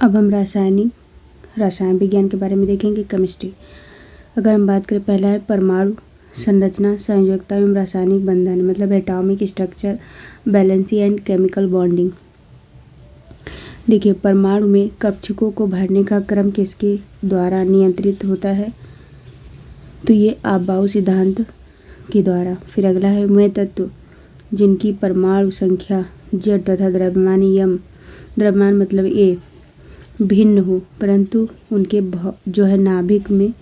अब हम रसायन विज्ञान के बारे में देखेंगे, केमिस्ट्री। अगर हम बात करें, पहला है परमाणु संरचना, संयोजकता एवं रासायनिक बंधन, मतलब atomic structure, valency and chemical bonding. देखिए, परमाणु में कक्षकों को भरने का क्रम किसके द्वारा नियंत्रित होता है? तो ये अफबाउ सिद्धांत के द्वारा। फिर अगला है वह तत्व जिनकी परमाणु संख्या Z तथा द्रव्यमान m, द्रव्यमान मतलब A, भिन्न हो परंतु उनके जो है नाभिक में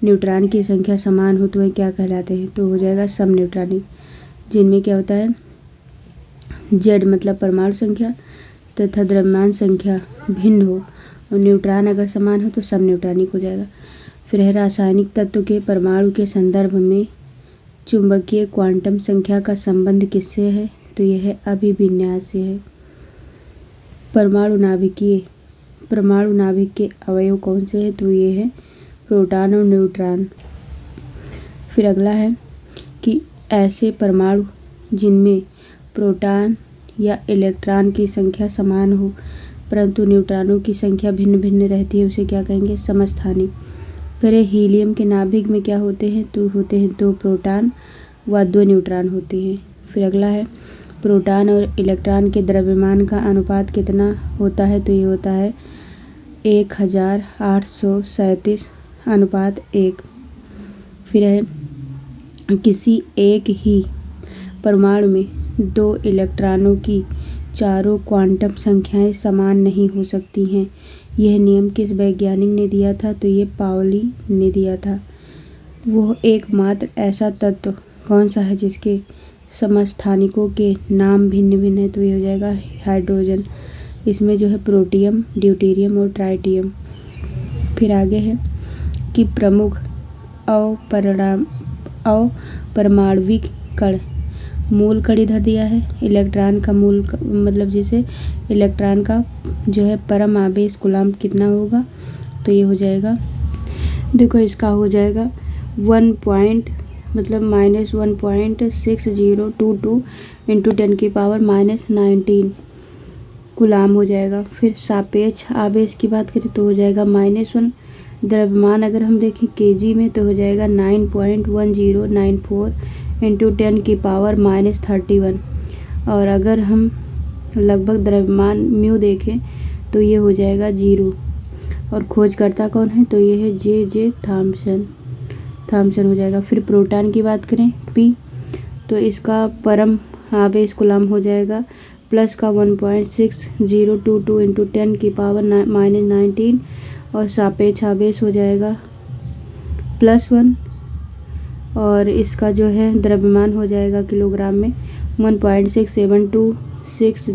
न्यूट्रॉन की संख्या समान हो, तो वह क्या कहलाते हैं? तो हो जाएगा समन्यूट्रॉनिक। जिनमें क्या होता है, Z मतलब परमाणु संख्या तथा द्रव्यमान संख्या भिन्न हो और न्यूट्रॉन अगर समान हो तो समन्यूट्रॉनिक हो जाएगा। फिर है रासायनिक तत्व के परमाणु के संदर्भ में चुंबकीय क्वांटम संख्या का संबंध किससे है? तो यह है अभिविन्यास से है। परमाणु नाभिक के अवयव कौन से हैं? तो ये है प्रोटॉन और न्यूट्रॉन। फिर अगला है कि ऐसे परमाणु जिनमें प्रोटॉन या इलेक्ट्रॉन की संख्या समान हो परंतु न्यूट्रॉनों की संख्या भिन्न भिन्न रहती है, उसे क्या कहेंगे? समस्थानिक। फिर हीलियम के नाभिक में क्या होते हैं? तो होते हैं 2 प्रोटॉन व 2 न्यूट्रॉन होते हैं। फिर अगला है प्रोटॉन और इलेक्ट्रॉन के द्रव्यमान का अनुपात कितना होता है? तो ये होता है 1837:1। फिर है किसी एक ही परमाणु में 2 इलेक्ट्रॉनों की चारों क्वांटम संख्याएं समान नहीं हो सकती हैं। यह नियम किस वैज्ञानिक ने दिया था? तो ये पाउली ने दिया था। वो एकमात्र ऐसा तत्व कौन सा है जिसके समस्थानिकों के नाम भिन्न भिन्न है? तो ये हो जाएगा हाइड्रोजन। इसमें जो है प्रोटियम, ड्यूटेरियम और ट्राइटियम। फिर आगे है कि प्रमुख अपरमाणविक कण, मूल कण इधर दिया है। इलेक्ट्रॉन का मूल मतलब जैसे इलेक्ट्रॉन का जो है परम आवेश कूलम्ब कितना होगा? तो ये हो जाएगा, देखो इसका हो जाएगा -1.6022 × 10⁻⁻19 कूलम्ब हो जाएगा। फिर सापेक्ष आवेश की बात करें तो हो जाएगा -1। द्रव्यमान अगर हम देखें केजी में तो हो जाएगा 9.1094 × 10⁻31। और अगर हम लगभग द्रव्यमान म्यू देखें तो ये हो जाएगा 0। और खोजकर्ता कौन है? तो ये है J थॉमसन हो जाएगा। फिर प्रोटॉन की बात करें P, तो इसका परम आवेश कूलम्ब हो जाएगा प्लस का 1.6022 × 10⁻⁻19 और सापेक्ष आवेश हो जाएगा +1। और इसका जो है द्रव्यमान हो जाएगा किलोग्राम में 1.6726 ×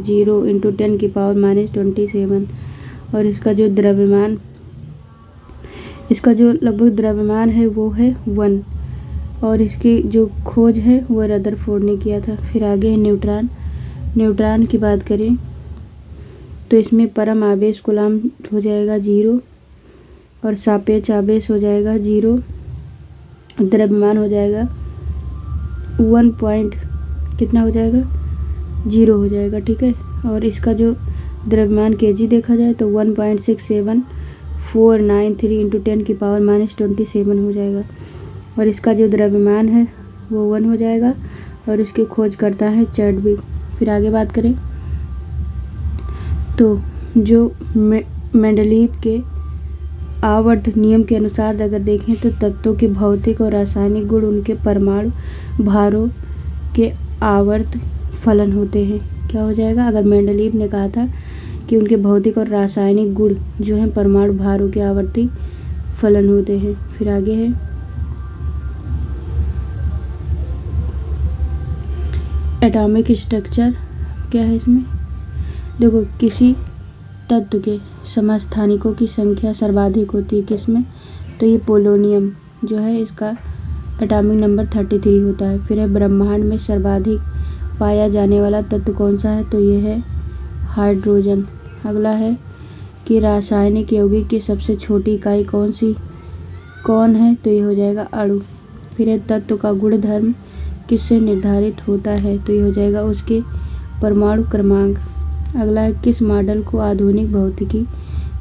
10⁻⁻27। और इसका जो लगभग द्रव्यमान है वो है 1। और इसकी जो खोज है वो रदरफोर्ड ने किया था। फिर आगे है न्यूट्रॉन की बात करें तो इसमें परम आवेश कूलम्ब हो जाएगा 0 और सापेक्ष आवेश हो जाएगा 0। द्रव्यमान हो जाएगा 1 कितना हो जाएगा? 0 हो जाएगा, ठीक है। और इसका जो द्रव्यमान केजी देखा जाए तो 1.67493 × 10⁻⁻27 हो जाएगा। और इसका जो द्रव्यमान है वो 1 हो जाएगा। और इसके खोज करता है चैडविक। फिर आगे बात करें तो जो मेंडलीव के आवर्त नियम के अनुसार अगर देखें तो तत्वों के भौतिक और रासायनिक गुण उनके परमाणु भारों के आवर्त फलन होते हैं। क्या हो जाएगा? अगर मेंडलीव ने कहा था कि उनके भौतिक और रासायनिक गुण जो हैं परमाणु भारों के आवर्ती फलन होते हैं। फिर आगे है एटॉमिक स्ट्रक्चर। क्या है इसमें? देखो, किसी तत्व के समस्थानिकों की संख्या सर्वाधिक होती है किसमें? तो ये पोलोनियम जो है इसका एटॉमिक नंबर 33 होता है। फिर है ब्रह्मांड में सर्वाधिक पाया जाने वाला तत्व कौन सा है? तो ये है हाइड्रोजन। अगला है कि रासायनिक यौगिक की सबसे छोटी इकाई कौन है? तो ये हो जाएगा अणु। फिर है तत्व का गुणधर्म किससे निर्धारित होता है? तो ये हो जाएगा उसके परमाणु क्रमांक। अगला है किस मॉडल को आधुनिक भौतिकी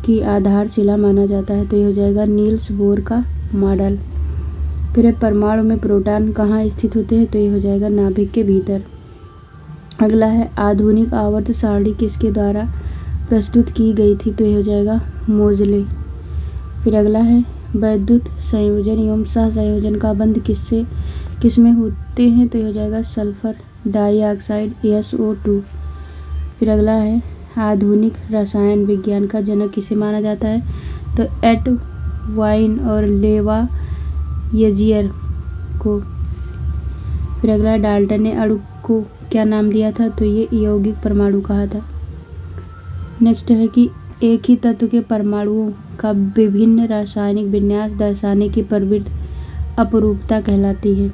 की आधारशिला माना जाता है, तो ये हो जाएगा नील्स बोर का मॉडल। फिर है परमाणु में प्रोटॉन कहाँ स्थित होते हैं, तो ये हो जाएगा नाभिक के भीतर। अगला है आधुनिक आवर्त सारणी किसके द्वारा प्रस्तुत की गई थी, तो ये हो जाएगा मोजले। फिर अगला है वैद्युत संयोजन एवं सहसंयोजन का बंध किसमें होते हैं, तो ये हो जाएगा सल्फर डाइऑक्साइड SO2। फिर अगला है आधुनिक रसायन विज्ञान का जनक किसे माना जाता है, तो एटवाइन और लेवायजियर को। फिर अगला डाल्टन ने अणु को क्या नाम दिया था, तो ये यौगिक परमाणु कहा था। नेक्स्ट है कि एक ही तत्व के परमाणुओं का विभिन्न रासायनिक विन्यास दर्शाने की प्रवृत्ति अपरूपता कहलाती है।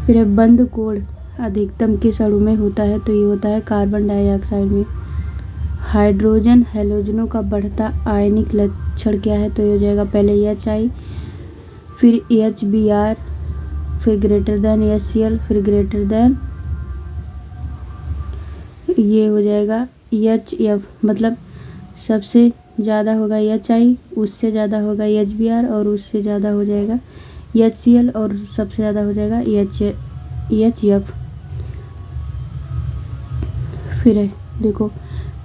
फिर बंद कोण अधिकतम किस अणु में होता है, तो ये होता है कार्बन डाइऑक्साइड में। हाइड्रोजन हैलोजनों का बढ़ता आयनिक लक्षण क्या है, तो ये हो जाएगा पहले HI, फिर HBr, फिर ग्रेटर देन HCl, फिर ग्रेटर देन ये हो जाएगा HF, मतलब सबसे ज़्यादा होगा HI, उससे ज़्यादा होगा HBr और उससे ज़्यादा हो जाएगा HCl और सबसे ज़्यादा हो जाएगा HF। फिर है देखो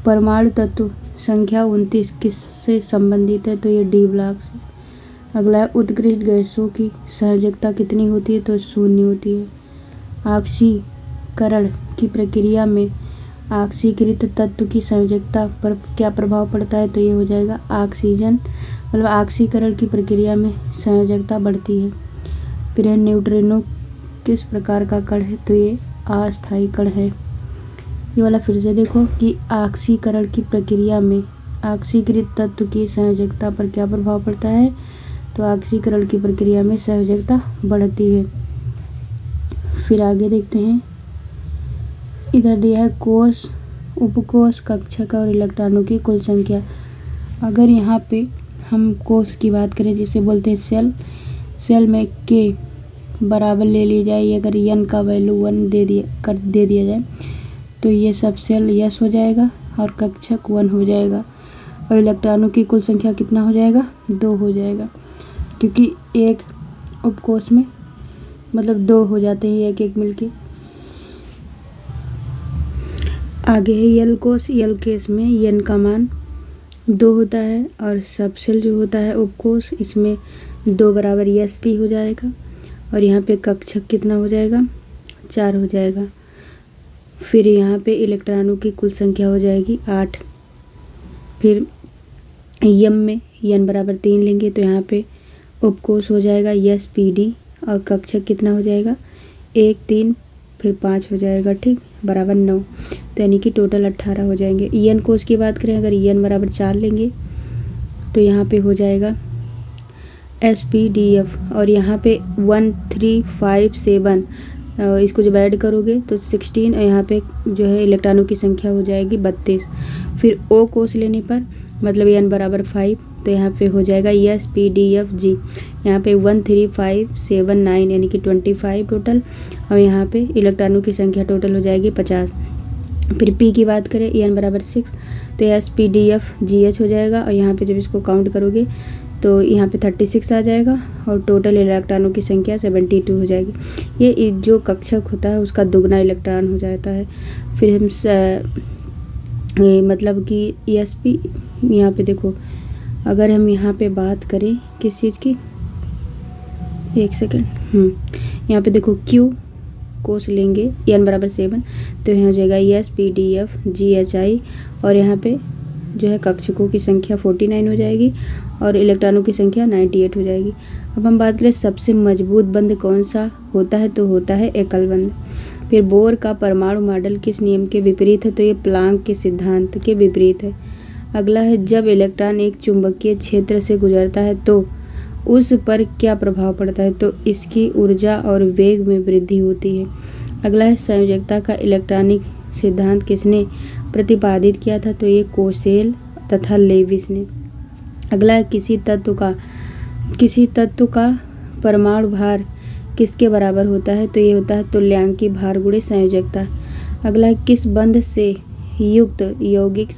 परमाणु तत्व संख्या 29 किससे संबंधित है, तो ये D ब्लॉक से। अगला है उत्कृष्ट गैसों की संयोजकता कितनी होती है, तो 0 होती है। ऑक्सीकरण की प्रक्रिया में ऑक्सीकृत तत्व की संयोजकता पर क्या प्रभाव पड़ता है, तो ये हो जाएगा ऑक्सीजन, मतलब ऑक्सीकरण की प्रक्रिया में संयोजकता बढ़ती है। फिर है न्यूट्रिनो किस प्रकार का कण है, तो ये अस्थायी कण है। ये वाला फिर से देखो कि ऑक्सीकरण की प्रक्रिया में ऑक्सीकृत तत्व की संयोजकता पर क्या प्रभाव पड़ता है, तो ऑक्सीकरण की प्रक्रिया में संयोजकता बढ़ती है। फिर आगे देखते हैं, इधर दिया है कोष, उपकोष, कक्षक और इलेक्ट्रॉनों की कुल संख्या। अगर यहाँ पे हम कोष की बात करें जिसे बोलते हैं सेल में K बराबर ले ली जाए, अगर N का वैल्यू 1 दे दिया जाए तो ये सब सेल यस हो जाएगा और कक्षक 1 हो जाएगा और इलेक्ट्रॉनों की कुल संख्या कितना हो जाएगा, 2 हो जाएगा, क्योंकि एक उपकोष में मतलब 2 हो जाते हैं एक एक मिलके। आगे है यल कोष, यल केस में N का मान 2 होता है और सब सेल जो होता है उपकोष इसमें 2 बराबर SP हो जाएगा और यहाँ पे कक्षक कितना हो जाएगा, 4 हो जाएगा। फिर यहाँ पे इलेक्ट्रॉनों की कुल संख्या हो जाएगी 8। फिर यम में N बराबर 3 लेंगे तो यहाँ पे उपकोष हो जाएगा SPD और कक्षक कितना हो जाएगा 1 3 फिर 5 हो जाएगा, ठीक, बराबर 9, तो यानी कि टोटल 18 हो जाएंगे। N कोष की बात करें, अगर N बराबर 4 लेंगे तो यहाँ पे हो जाएगा SPDF और यहाँ पे 1 3 5 7 इसको जब ऐड करोगे तो 16 और यहाँ पे जो है इलेक्ट्रॉनों की संख्या हो जाएगी 32। फिर O कोष लेने पर मतलब N बराबर 5 तो यहाँ पे हो जाएगा SPDFG, यहाँ पे 1 3 5 7 9 यानी कि 25 टोटल और यहाँ पे इलेक्ट्रॉनों की संख्या टोटल हो जाएगी 50। फिर P की बात करें N बराबर 6 तो SPDFGH हो जाएगा और यहाँ पे जब इसको काउंट करोगे तो यहाँ पे 36 आ जाएगा और टोटल इलेक्ट्रॉनों की संख्या 72 हो जाएगी। ये जो कक्षक होता है उसका दुगना इलेक्ट्रॉन हो जाता है। फिर हम मतलब कि ESP यहाँ पे देखो, अगर हम यहाँ पे बात करें किस चीज़ की, एक सेकेंड, यहाँ पे देखो Q कोष लेंगे N बराबर 7 तो यहाँ हो जाएगा SPDFGHI और यहाँ पे जो है कक्षकों की संख्या 49 हो जाएगी और इलेक्ट्रॉनों की संख्या 98 हो जाएगी। अब हम बात करें सबसे मजबूत बंध कौन सा होता है, तो होता है एकल बंध। फिर बोर का परमाणु मॉडल किस नियम के विपरीत है, तो ये प्लांक के सिद्धांत के विपरीत है। अगला है जब इलेक्ट्रॉन एक चुंबकीय क्षेत्र से गुजरता है तो उस पर क्या प्रभाव पड़ता है, तो इसकी ऊर्जा और वेग में वृद्धि होती है। अगला है संयोजकता का इलेक्ट्रॉनिक सिद्धांत किसने प्रतिपादित किया था, तो ये कोसेल तथा लेविस ने। अगला है किसी तत्व का परमाणु भार किसके बराबर होता है, तो ये होता है तुल्यांकी भार गुणे संयोजकता। अगला है किस बंध से युक्त यौगिक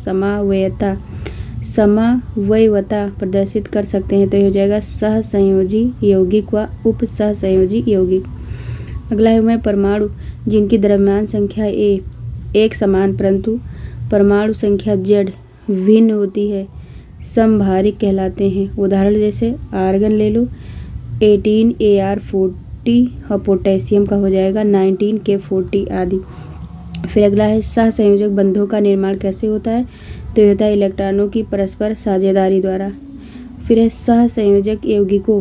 समवयवता प्रदर्शित कर सकते हैं, तो ये हो जाएगा सहसंयोजी यौगिक व उप सहसंयोजी यौगिक। अगला है वह परमाणु जिनकी द्रव्यमान संख्या ए एक समान परंतु परमाणु संख्या Z भिन्न होती है समभारिक कहलाते हैं। उदाहरण जैसे आर्गन ले लो 18Ar40 और पोटेशियम का हो जाएगा 19K40 आदि। फिर अगला है सहसंयोजक बंधों का निर्माण कैसे होता है, तो ये होता है इलेक्ट्रॉनों की परस्पर साझेदारी द्वारा। फिर है सहसंयोजक यौगिकों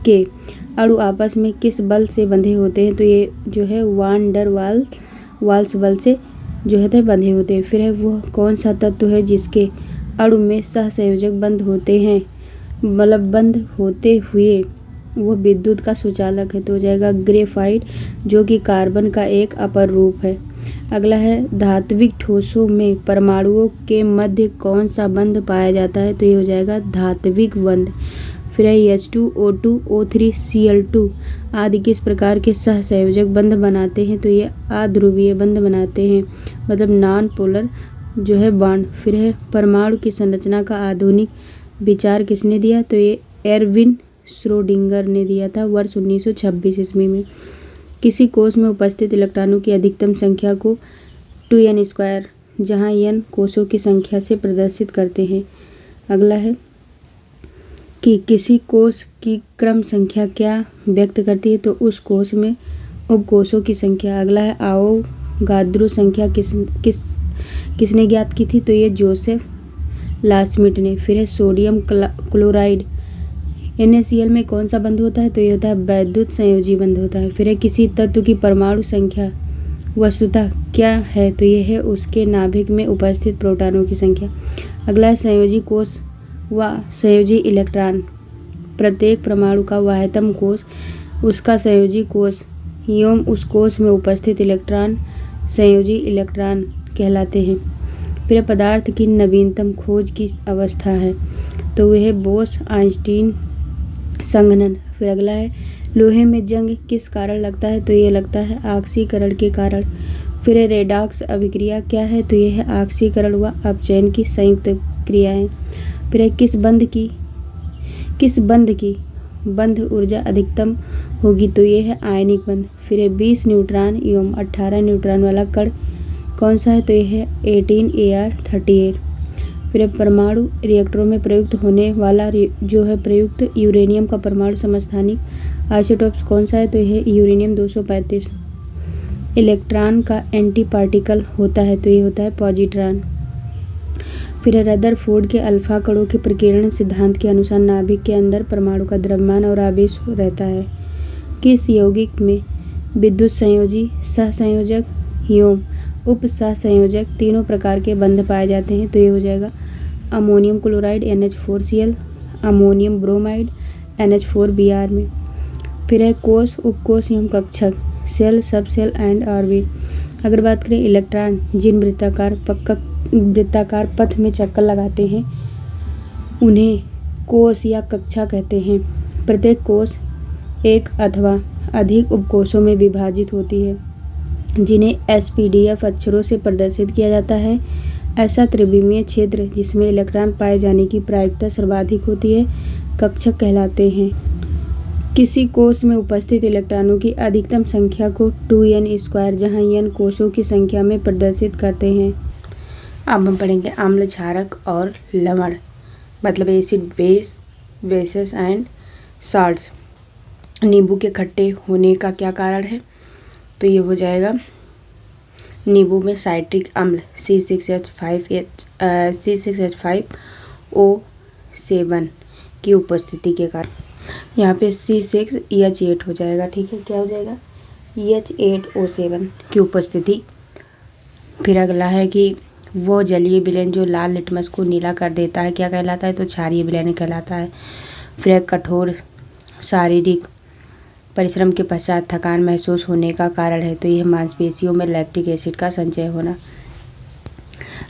के अणु आपस में किस बल से बंधे होते हैं, तो ये जो है वान डर वाल्स बल से जो है बंधे होते हैं। फिर है वह कौन सा तत्व है जिसके अणु में सहसंयोजक बंद होते हैं, मतलब बंद होते हुए वो विद्युत का सुचालक है, तो हो जाएगा ग्रेफाइट जो कि कार्बन का एक अपर रूप है। अगला है धात्विक ठोसों में परमाणुओं के मध्य कौन सा बंध पाया जाता है, तो ये हो जाएगा धात्विक बंध। फिर है H2O2 O3 Cl2 आदि किस प्रकार के सहसंयोजक बंध बनाते हैं, तो ये अध्रुवीय बंध बनाते हैं, मतलब नॉन पोलर जो है बॉन्ड। फिर है परमाणु की संरचना का आधुनिक विचार किसने दिया, तो ये एरविन श्रोडिंगर ने दिया था वर्ष 1926 ईस्वी में। किसी कोष में उपस्थित इलेक्ट्रॉनों की अधिकतम संख्या को 2n² जहाँ n कोषों की संख्या से प्रदर्शित करते हैं। अगला है कि किसी कोष की क्रम संख्या क्या व्यक्त करती है, तो उस कोष में उपकोषों की संख्या। अगला है आवोगाद्रो संख्या किसने ज्ञात की थी, तो ये जोसेफ लास्मिट ने। फिर है सोडियम क्लोराइड NaCl में कौन सा बंध होता है, तो ये होता है वैद्युत संयोजी बंध होता है। फिर है किसी तत्व की परमाणु संख्या वस्तुतः क्या है, तो ये है उसके नाभिक में उपस्थित प्रोटॉनों की संख्या। अगला है संयोजी कोष व संयोजी इलेक्ट्रॉन। प्रत्येक परमाणु का वाह्यतम कोष उसका संयोजी कोष एवं उस कोष में उपस्थित इलेक्ट्रॉन संयोजी इलेक्ट्रॉन कहलाते हैं। फिर पदार्थ की नवीनतम खोज की अवस्था है, तो वह है बोस आइंस्टीन संघनन। फिर अगला है लोहे में जंग किस कारण लगता है, तो ये लगता है ऑक्सीकरण के कारण। फिर है रेडॉक्स अभिक्रिया क्या है, तो यह है ऑक्सीकरण व अपचयन की संयुक्त क्रियाएं। फिर है किस बंध की बंध ऊर्जा अधिकतम होगी, तो यह है आयनिक बंध। फिर है 20 न्यूट्रॉन एवं 18 न्यूट्रॉन वाला कण कौन सा है, तो यह है 18Ar38। फिर परमाणु रिएक्टरों में प्रयुक्त होने वाला जो है प्रयुक्त यूरेनियम का परमाणु समस्थानिक आइसोटोप्स कौन सा है, तो यह यूरेनियम 235। इलेक्ट्रॉन का एंटी पार्टिकल होता है, तो ये होता है पॉजिट्रॉन। फिर रदरफोर्ड के अल्फा कणों के प्रकीर्णन सिद्धांत के अनुसार नाभिक के अंदर परमाणु का द्रव्यमान और आवेश रहता है। किस यौगिक में विद्युत संयोजी सहसंयोजक एवं उप सहसंयोजक तीनों प्रकार के बंध पाए जाते हैं, तो ये हो जाएगा ammonium chloride NH4Cl, ammonium bromide NH4Br में। फिर है कोष उपकोष एवं कक्षक सेल सब सेल एंड ऑर्बिट। अगर बात करें इलेक्ट्रॉन जिन वृत्ताकार पथ में चक्कर लगाते हैं उन्हें कोष या कक्षा कहते हैं। प्रत्येक कोष एक अथवा अधिक उपकोषों में विभाजित होती है जिन्हें SPDF अक्षरों से प्रदर्शित किया जाता है। ऐसा त्रिविमीय क्षेत्र जिसमें इलेक्ट्रॉन पाए जाने की प्रायिकता सर्वाधिक होती है कक्षक कहलाते हैं। किसी कोष में उपस्थित इलेक्ट्रॉनों की अधिकतम संख्या को 2n² जहाँ n कोषों की संख्या में प्रदर्शित करते हैं। अब हम पढ़ेंगे अम्ल क्षारक और लवण, मतलब एसिड बेसेस एंड साल्ट्स। नींबू के खट्टे होने का क्या कारण है, तो ये हो जाएगा नींबू में साइट्रिक अम्ल C6H5O7 की उपस्थिति के कारण। यहाँ पे C6H8 हो जाएगा, ठीक है, क्या हो जाएगा H8O7 की उपस्थिति। फिर अगला है कि वो जलीय विलयन जो लाल लिटमस को नीला कर देता है क्या कहलाता है, तो क्षारीय विलयन कहलाता है। फिर कठोर शारीरिक परिश्रम के पश्चात थकान महसूस होने का कारण है, तो यह मांसपेशियों में लैक्टिक एसिड का संचय होना।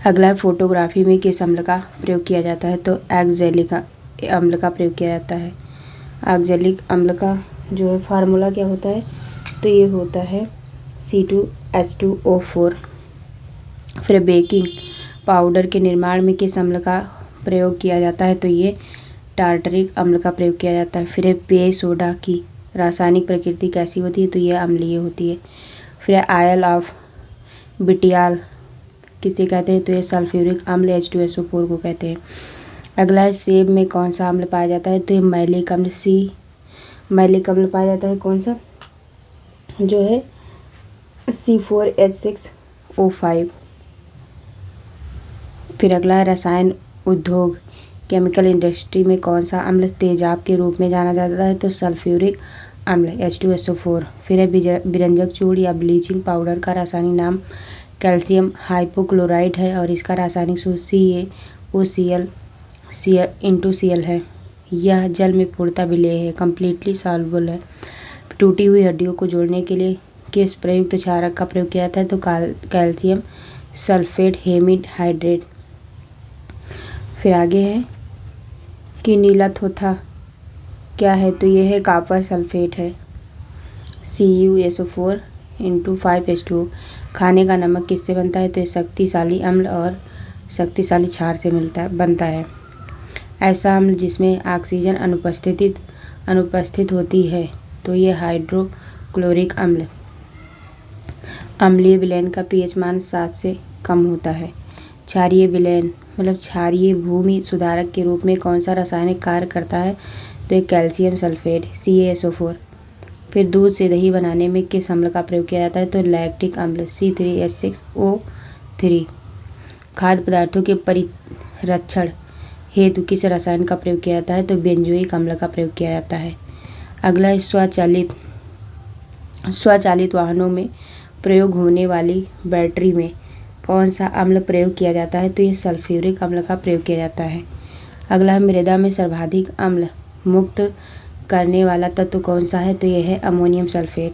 अगला है फोटोग्राफी में किस अम्ल का प्रयोग किया जाता है, तो ऑक्जेलिक अम्ल का प्रयोग किया जाता है। ऑक्जेलिक अम्ल का जो है फार्मूला क्या होता है, तो ये होता है C2H2O4। फिर बेकिंग पाउडर के निर्माण में किस अम्ल का प्रयोग किया जाता है, तो ये टार्टरिक अम्ल का प्रयोग किया जाता है। फिर पेय सोडा की रासायनिक प्रकृति कैसी होती है, तो ये अम्लीय होती है। फिर आयल ऑफ बिटियाल किसे कहते हैं, तो ये सल्फ्यूरिक अम्ल H2SO4 को कहते हैं। अगला है सेब में कौन सा अम्ल पाया जाता है, तो ये मैलिक अम्ल मैलिक अम्ल पाया जाता है। कौन सा, जो है C4H6O5। फिर अगला है रसायन उद्योग केमिकल इंडस्ट्री में कौन सा अम्ल तेजाब के रूप में जाना जाता है, तो सल्फ्यूरिक अम्ल H2SO4। फिर है विरंजक चूर्ण या ब्लीचिंग पाउडर का रासायनिक नाम कैल्शियम हाइपोक्लोराइड है और इसका रासायनिक सूत्र CaOCl है। यह जल में पूर्णतः विलेय है, कम्प्लीटली सॉल्युबल है। टूटी हुई हड्डियों को जोड़ने के लिए किस प्रयुक्त क्षारक का प्रयोग किया जाता है, तो कैल्शियम सल्फेट हेमिड हाइड्रेट। फिर आगे है कि नीला थोथा क्या है, तो ये है कॉपर सल्फेट है CuSO4 × 5H2O। खाने का नमक किससे बनता है, तो ये शक्तिशाली अम्ल और शक्तिशाली क्षार से बनता है। ऐसा अम्ल जिसमें ऑक्सीजन अनुपस्थित होती है, तो ये हाइड्रोक्लोरिक अम्ल। अम्लीय विलयन का pH मान 7 से कम होता है। क्षारीय विलयन मतलब क्षारीय भूमि सुधारक के रूप में कौन सा रासायनिक कार्य करता है, तो एक कैल्शियम सल्फेट CaSO4। फिर दूध से दही बनाने में किस अम्ल का प्रयोग किया जाता है, तो लैक्टिक अम्ल C3H6O3। खाद्य पदार्थों के परिरक्षण हेतु किस रसायन का प्रयोग किया जाता है, तो बेंजोइक अम्ल का प्रयोग किया जाता है। अगला है स्वचालित वाहनों में प्रयोग होने वाली बैटरी में कौन सा अम्ल प्रयोग किया जाता है, तो ये सल्फ्यूरिक अम्ल का प्रयोग किया जाता है। अगला है मृदा में सर्वाधिक अम्ल मुक्त करने वाला तत्व कौन सा है, तो यह है अमोनियम सल्फेट।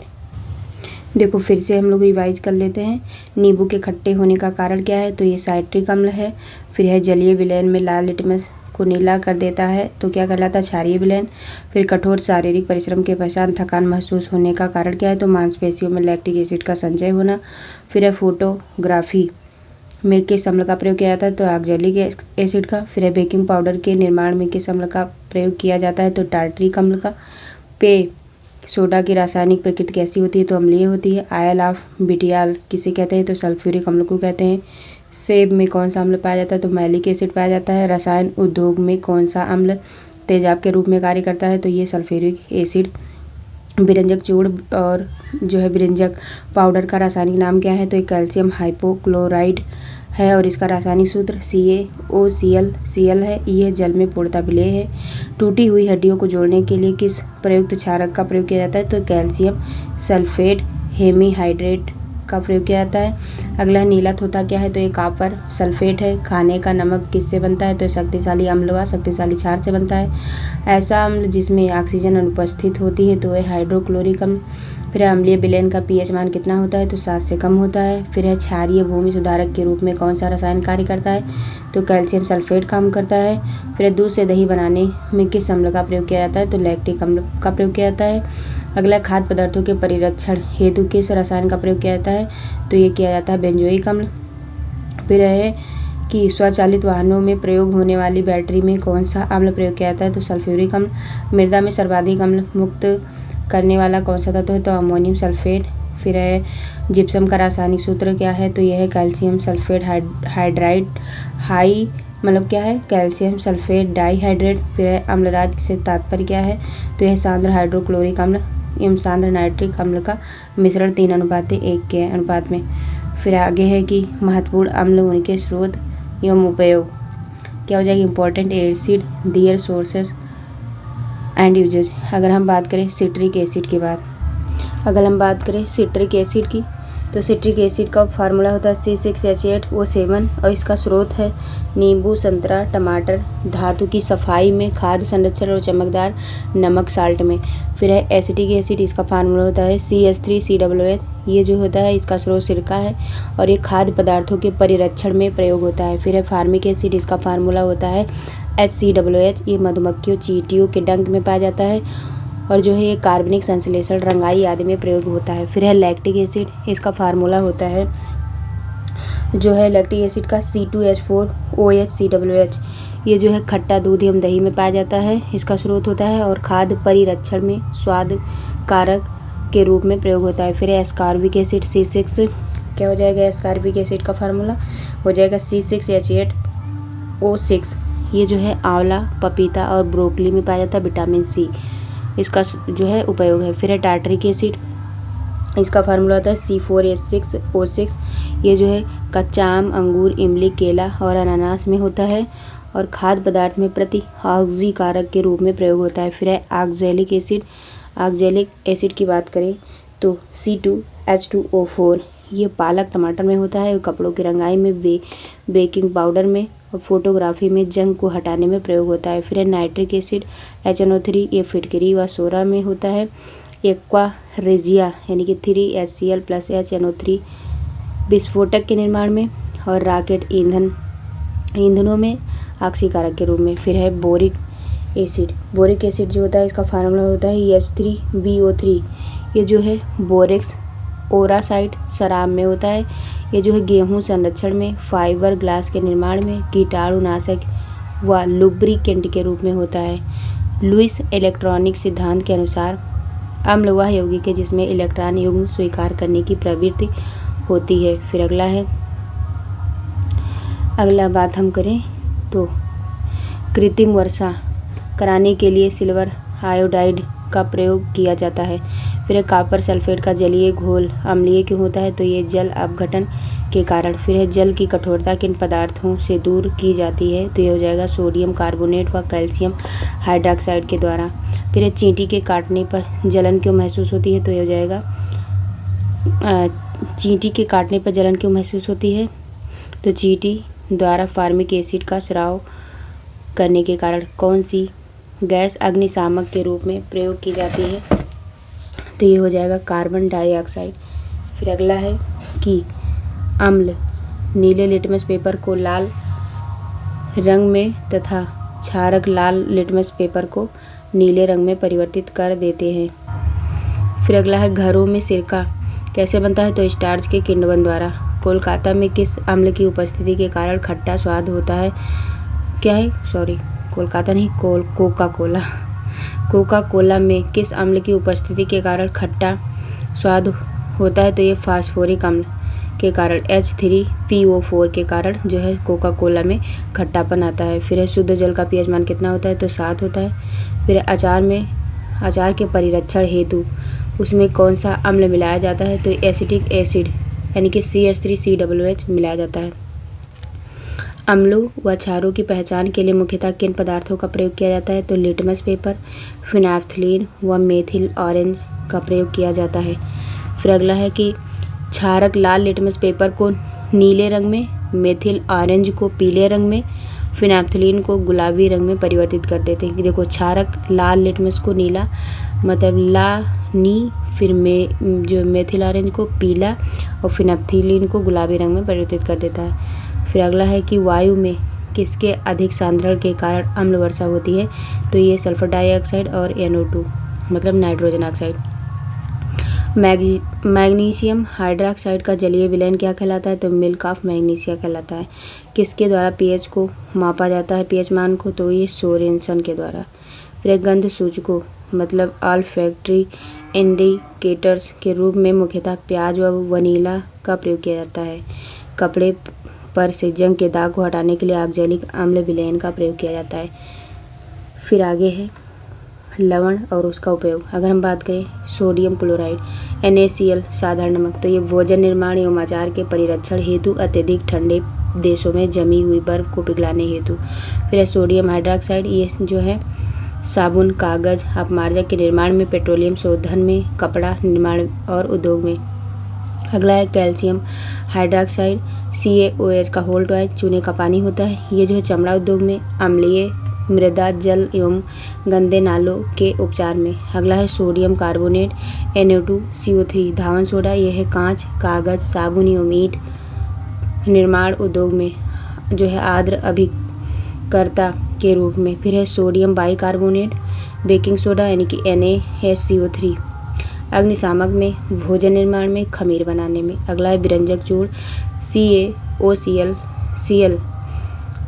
देखो फिर से हम लोग रिवाइज कर लेते हैं। नींबू के खट्टे होने का कारण क्या है, तो ये साइट्रिक अम्ल है। फिर है जलीय विलयन में लाल लिटमस को नीला कर देता है, तो क्या कहलाता है, क्षारीय विलयन। फिर कठोर शारीरिक परिश्रम के पश्चात थकान महसूस होने का कारण क्या है, तो मांसपेशियों में लैक्टिक एसिड का संचय होना। फिर है फोटोग्राफी में किस अम्ल का प्रयोग किया जाता है, तो ऑक्जेलिक एसिड का। फिर है बेकिंग पाउडर के निर्माण में किस अम्ल का प्रयोग किया जाता है, तो टार्टरिक अम्ल का। पेय सोडा की रासायनिक प्रकृति कैसी होती है, तो अम्लीय होती है। आयल ऑफ बिटियाल किसे कहते हैं, तो सल्फ्यूरिक अम्ल को कहते हैं। सेब में कौन सा अम्ल पाया जाता है, तो मैलिक एसिड पाया जाता है। रसायन उद्योग में कौन सा अम्ल तेजाब के रूप में कार्य करता है, तो ये सल्फ्यूरिक एसिड। विरंजक चूर्ण और जो है विरंजक पाउडर का रासायनिक नाम क्या है, तो ये कैल्शियम हाइपोक्लोराइड है और इसका रासायनिक सूत्र CaOCl है। यह जल में पूर्णतः विलेय है। टूटी हुई हड्डियों को जोड़ने के लिए किस प्रयुक्त क्षारक का प्रयोग किया जाता है, तो कैल्शियम सल्फेट हेमीहाइड्रेट का प्रयोग किया जाता है। अगला नीला थोथा क्या है, तो ये कॉपर सल्फेट है। खाने का नमक किससे बनता है, तो शक्तिशाली अम्ल व शक्तिशाली क्षार से बनता है। ऐसा अम्ल जिसमें ऑक्सीजन अनुपस्थित होती है, तो यह हाइड्रोक्लोरिक अम्ल। फिर अम्लीय विलयन का pH मान कितना होता है, तो 7 से कम होता है। फिर है क्षारीय भूमि सुधारक के रूप में कौन सा रसायन कार्य करता है, तो कैल्शियम सल्फेट काम करता है। फिर दूध से दही बनाने में किस अम्ल का प्रयोग किया जाता है, तो लैक्टिक अम्ल का प्रयोग किया जाता है। अगला खाद्य पदार्थों के परिरक्षण हेतु किस रसायन का प्रयोग किया जाता है, तो ये किया जाता है बेंजोइक अम्ल। फिर है कि स्वचालित वाहनों में प्रयोग होने वाली बैटरी में कौन सा अम्ल प्रयोग किया जाता है, तो सल्फ्यूरिक अम्ल। मृदा में सर्वाधिक अम्ल मुक्त करने वाला कौन सा तत्व है, तो अमोनियम सल्फेट। फिर है जिप्सम का रासायनिक सूत्र क्या है, तो यह है कैल्शियम सल्फेट हाइड्राइड हाई मतलब क्या है, कैल्शियम सल्फेट डाईहाइड्रेट। फिर है अम्लराज से तात्पर्य क्या है, तो यह सांद्र हाइड्रोक्लोरिक अम्ल एवं सांद्र नाइट्रिक अम्ल का मिश्रण 3:1 के अनुपात में। फिर आगे है कि महत्वपूर्ण अम्ल उनके स्रोत एवं उपयोग क्या हो जाएगी, important acid their sources and usages. अगर हम बात करें सिट्रिक एसिड की अगर हम बात करें सिट्रिक एसिड की, तो सिट्रिक एसिड का फार्मूला होता है C6H8O7 और इसका स्रोत है नींबू, संतरा, टमाटर। धातु की सफाई में, खाद्य संरक्षण और चमकदार नमक साल्ट में। फिर है एसिटिक एसिड, इसका फार्मूला होता है CH3COOH। ये जो होता है इसका स्रोत सिरका है और ये खाद्य पदार्थों के परिरक्षण में प्रयोग होता है। फिर है फार्मिक एसिड, इसका फार्मूला होता है HCOOH। ये मधुमक्खियों, चींटियों के डंक में पाया जाता है और जो है ये कार्बनिक संश्लेषण, रंगाई आदि में प्रयोग होता है। फिर है लैक्टिक एसिड, इसका फार्मूला होता है जो है लैक्टिक एसिड का C2H4OH ये जो है खट्टा दूध एवं दही में पाया जाता है, इसका स्रोत होता है और खाद्य परिरक्षण में स्वाद कारक के रूप में प्रयोग होता है। फिर एस्कॉर्बिक एसिड C6, क्या हो जाएगा एस्कॉर्बिक एसिड का फार्मूला हो जाएगा C6H8O6। ये जो है आंवला, पपीता और ब्रोकली में पाया जाता है विटामिन C, इसका जो है उपयोग है। फिर है टार्टरिक एसिड, इसका फार्मूला होता है C4H6O6। ये जो है कच्चा आम, अंगूर, इमली, केला और अनानास में होता है और खाद्य पदार्थ में प्रतिऑक्सीजन कारक के रूप में प्रयोग होता है। फिर है ऑक्सैलिक एसिड, ऑक्सैलिक एसिड की बात करें तो C2H2O4। ये पालक, टमाटर में होता है और कपड़ों की रंगाई में, बेकिंग पाउडर में और फोटोग्राफी में जंग को हटाने में प्रयोग होता है। फिर है नाइट्रिक एसिड HNO3, ये फिटकरी व सोडा में होता है। एक्वा रेजिया यानी कि 3HCl+HNO3 विस्फोटक के निर्माण में और रॉकेट ईंधनों में ऑक्सीकारक के रूप में। फिर है बोरिक एसिड, बोरिक एसिड जो होता है इसका फार्मूला होता है H3BO3। ये जो है बोरेक्स ओरासाइड शराब में होता है। ये जो है गेहूं संरक्षण में, फाइबर ग्लास के निर्माण में, कीटाणुनाशक व लुब्रिकेंट के रूप में होता है। लुईस इलेक्ट्रॉनिक सिद्धांत के अनुसार अम्ल वह यौगिक है जिसमें इलेक्ट्रॉन युग्म स्वीकार करने की प्रवृत्ति होती है। फिर अगला बात हम करें तो कृत्रिम वर्षा कराने के लिए सिल्वर आयोडाइड का प्रयोग किया जाता है। फिर कॉपर सल्फेट का जलीय घोल अम्लीय क्यों होता है तो ये जल अपघटन के कारण। फिर है जल की कठोरता किन पदार्थों से दूर की जाती है तो ये हो जाएगा सोडियम कार्बोनेट व कैल्शियम हाइड्रोक्साइड के द्वारा। फिर है चींटी के काटने पर जलन क्यों महसूस होती है तो ये हो जाएगा चींटी के काटने पर जलन क्यों महसूस होती है तो चींटी द्वारा फार्मिक एसिड का स्राव करने के कारण कौन सी गैस अग्निशामक के रूप में प्रयोग की जाती है तो ये हो जाएगा कार्बन डाइऑक्साइड। फिर अगला है कि अम्ल नीले लिटमस पेपर को लाल रंग में तथा क्षारक लाल लिटमस पेपर को नीले रंग में परिवर्तित कर देते हैं। फिर अगला है घरों में सिरका कैसे बनता है तो स्टार्च के किण्वन द्वारा। कोलकाता में किस अम्ल की उपस्थिति के कारण खट्टा स्वाद होता है, क्या है सॉरी कोलकाता नहीं कोका कोला में किस अम्ल की उपस्थिति के कारण खट्टा स्वाद होता है तो ये फास्फोरिक अम्ल के कारण H3PO4 के कारण जो है कोका कोला में खट्टापन आता है। फिर है शुद्ध जल का pH मान कितना होता है तो 7 होता है। फिर अचार के परिरक्षण हेतु उसमें कौन सा अम्ल मिलाया जाता है तो एसिटिक एसिड यानी कि CH3COOH मिलाया जाता है। अम्लों व क्षारों की पहचान के लिए मुख्यतः किन पदार्थों का प्रयोग किया जाता है तो लिटमस पेपर, फिनाफ्थलीन व मेथिल ऑरेंज का प्रयोग किया जाता है। फिर अगला है कि क्षारक लाल लिटमस पेपर को नीले रंग में, मेथिल ऑरेंज को पीले रंग में, फिनाफ्थलीन को गुलाबी रंग में परिवर्तित कर देते हैं। कि देखो क्षारक लाल लिटमस को नीला मतलब नी, फिर जो मेथिल ऑरेंज को पीला और फिनाफ्थलीन को गुलाबी रंग में परिवर्तित कर देता है। फिर अगला है कि वायु में किसके अधिक सांद्रण के कारण अम्ल वर्षा होती है तो ये सल्फर डाइऑक्साइड और NO2 मतलब नाइट्रोजन ऑक्साइड। मैग्नीशियम हाइड्रोक्साइड का जलीय विलयन क्या कहलाता है तो मिल्क ऑफ मैग्नीशिया कहलाता है। किसके द्वारा pH को मापा जाता है pH मान को तो ये सोरेनसन के द्वारा। फिर गंध सूचकों मतलब ऑल्फैक्टरी इंडिकेटर्स के रूप में मुख्यतः प्याज व वनीला का प्रयोग किया जाता है। कपड़े पर से जंग के दाग को हटाने के लिए ऑक्सैलिक अम्ल विलयन का प्रयोग किया जाता है। फिर आगे है लवण और उसका उपयोग। अगर हम बात करें सोडियम क्लोराइड NaCl साधारण नमक तो ये भोजन निर्माण एवं अचार के परिरक्षण हेतु अत्यधिक ठंडे देशों में जमी हुई बर्फ को पिघलाने हेतु। फिर है सोडियम हाइड्रोक्साइड, ये जो है साबुन, कागज, अपमार्जक के निर्माण में, पेट्रोलियम शोधन में, कपड़ा निर्माण और उद्योग में। अगला है कैल्शियम हाइड्रोक्साइड CaOH का होल ट्वाइस चूने का पानी होता है। ये जो है चमड़ा उद्योग में, अम्लीय मृदा जल एवं गंदे नालों के उपचार में। अगला है सोडियम कार्बोनेट NO2CO3 धावन सोडा, यह है कांच, कागज, साबुन एवं ईंट निर्माण उद्योग में जो है आर्द्र अभिकर्ता के रूप में। फिर है सोडियम बाइकार्बोनेट बेकिंग सोडा यानी कि NaHCO3 अग्निशामक में, भोजन निर्माण में, खमीर बनाने में। अगला है विरंजक चूर्ण OCl